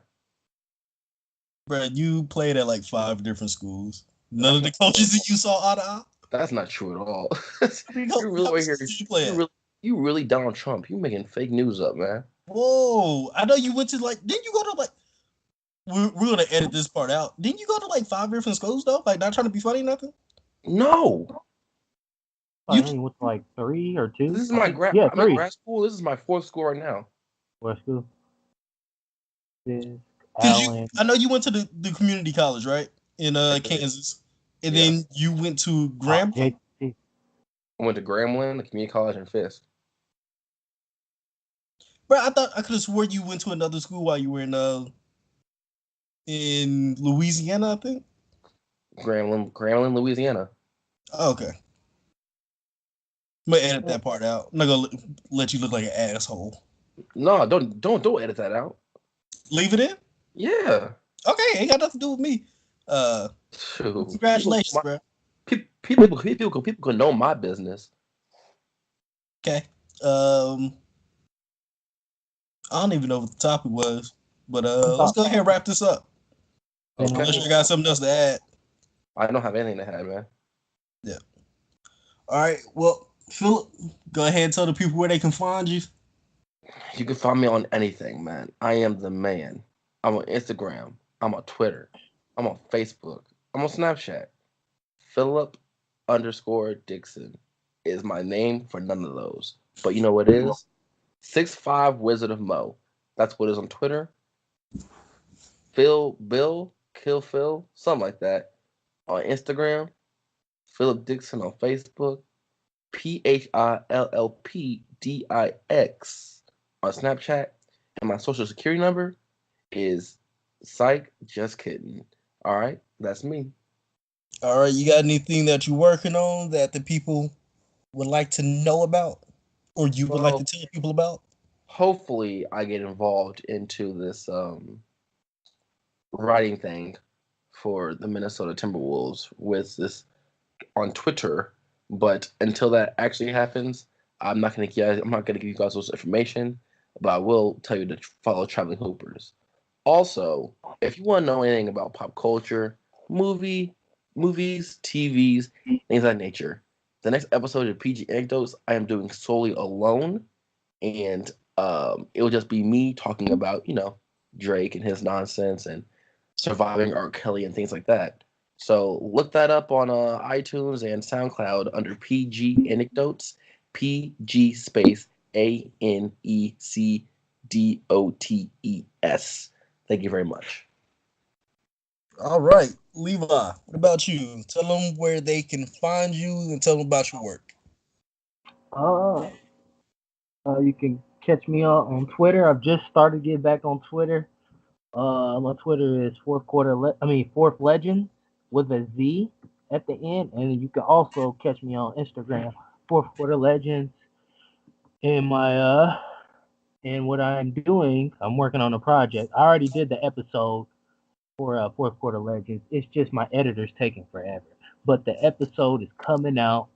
Bro, you played at like 5 different schools. None of the coaches that you saw eye to eye? That's not true at all. You really Donald Trump. You making fake news up, man. Whoa. I know you went to didn't you go to we're going to edit this part out. Didn't you go to 5 different schools though? Like not trying to be funny, nothing? No. I think you went to 3 or 2. This is my grad. Yeah, 3. Grad school. This is my 4th school right now. What school? I know you went to the community college, right? In Kansas. And then you went to Grambling? I went to Grambling, the community college, and Fisk. Bro, I thought I could have swore you went to another school while you were in Louisiana, I think. Grambling, Louisiana. Oh, okay. I'm gonna edit that part out. I'm not gonna let you look like an asshole. No, don't edit that out. Leave it in? Yeah. Okay, ain't got nothing to do with me. Congratulations, bro. People can know my business. Okay. I don't even know what the topic was, but let's go ahead and wrap this up. Okay. Unless you got something else to add. I don't have anything to add, man. Yeah. All right. Well, Phillip, go ahead and tell the people where they can find you. You can find me on anything, man. I am the man. I'm on Instagram. I'm on Twitter. I'm on Facebook. I'm on Snapchat. Phillip_Dixon is my name for none of those. But you know what it is? 6'5" Wizard of Mo. That's what it is on Twitter. Bill, Kill Phil, something like that. On Instagram. Phillip Dixon on Facebook. PHILLPDIX on Snapchat. And my social security number is psych, just kidding. All right, that's me. All right, you got anything that you're working on that the people would like to know about, or you would like to tell people about? Hopefully, I get involved into this writing thing for the Minnesota Timberwolves with this on Twitter. But until that actually happens, I'm not gonna give you guys those information. But I will tell you to follow Traveling Hoopers. Also, if you want to know anything about pop culture, movies, TVs, things of that nature, the next episode of PG Anecdotes I am doing solely alone, and it will just be me talking about, Drake and his nonsense and surviving R. Kelly and things like that. So look that up on iTunes and SoundCloud under PG Anecdotes, PG space ANECDOTES. Thank you very much. All right, Levi, what about you? Tell them where they can find you and tell them about your work. Uh, you can catch me on Twitter. I've just started getting back on Twitter. My Twitter is fourth legend with a Z at the end, and you can also catch me on Instagram, fourth quarter legends. And and what I'm doing, I'm working on a project. I already did the episode for fourth quarter legends. It's just my editor's taking forever, but the episode is coming out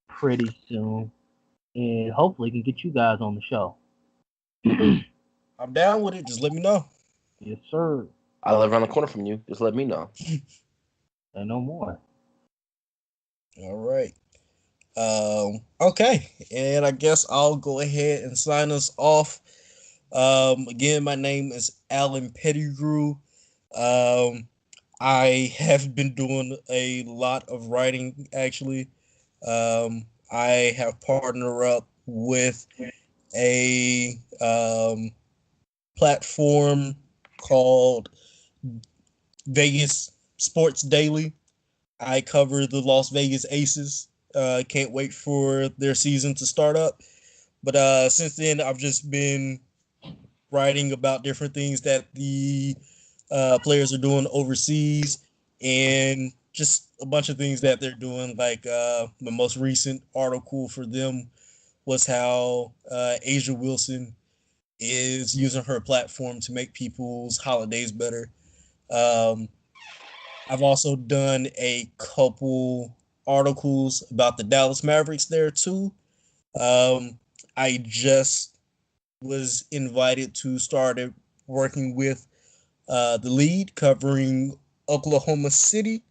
pretty soon, and hopefully can get you guys on the show. I'm down with it. Just let me know. Yes, sir. I live around the corner from you. Just let me know. And no more. All right. Okay, and I guess I'll go ahead and sign us off. Again, my name is Alan Pettigrew. I have been doing a lot of writing actually. I have partnered up with a platform called Vegas Sports Daily. I cover the Las Vegas Aces. Can't wait for their season to start up. But since then, I've just been writing about different things that the players are doing overseas and just a bunch of things that they're doing. Like the most recent article for them was how Asia Wilson is using her platform to make people's holidays better. Um, I've also done a couple articles about the Dallas Mavericks there too. I just was invited to start working with the lead covering Oklahoma City.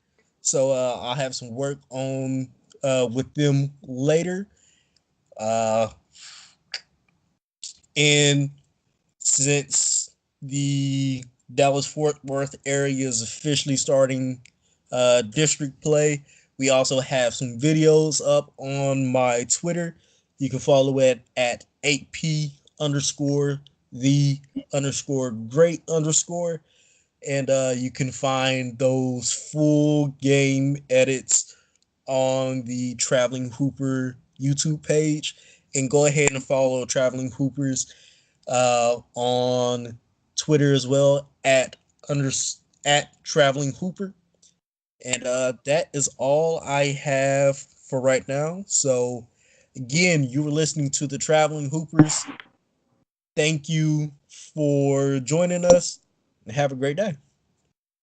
So I'll have some work on with them later. Uh, and since the Dallas Fort Worth area is officially starting district play, we also have some videos up on my Twitter. You can follow it at 8p underscore the underscore great underscore. And you can find those full game edits on the Traveling Hooper YouTube page. And go ahead and follow Traveling Hoopers on Twitter as well at Traveling Hooper. And that is all I have for right now. So again, you were listening to the Traveling Hoopers. Thank you for joining us and have a great day.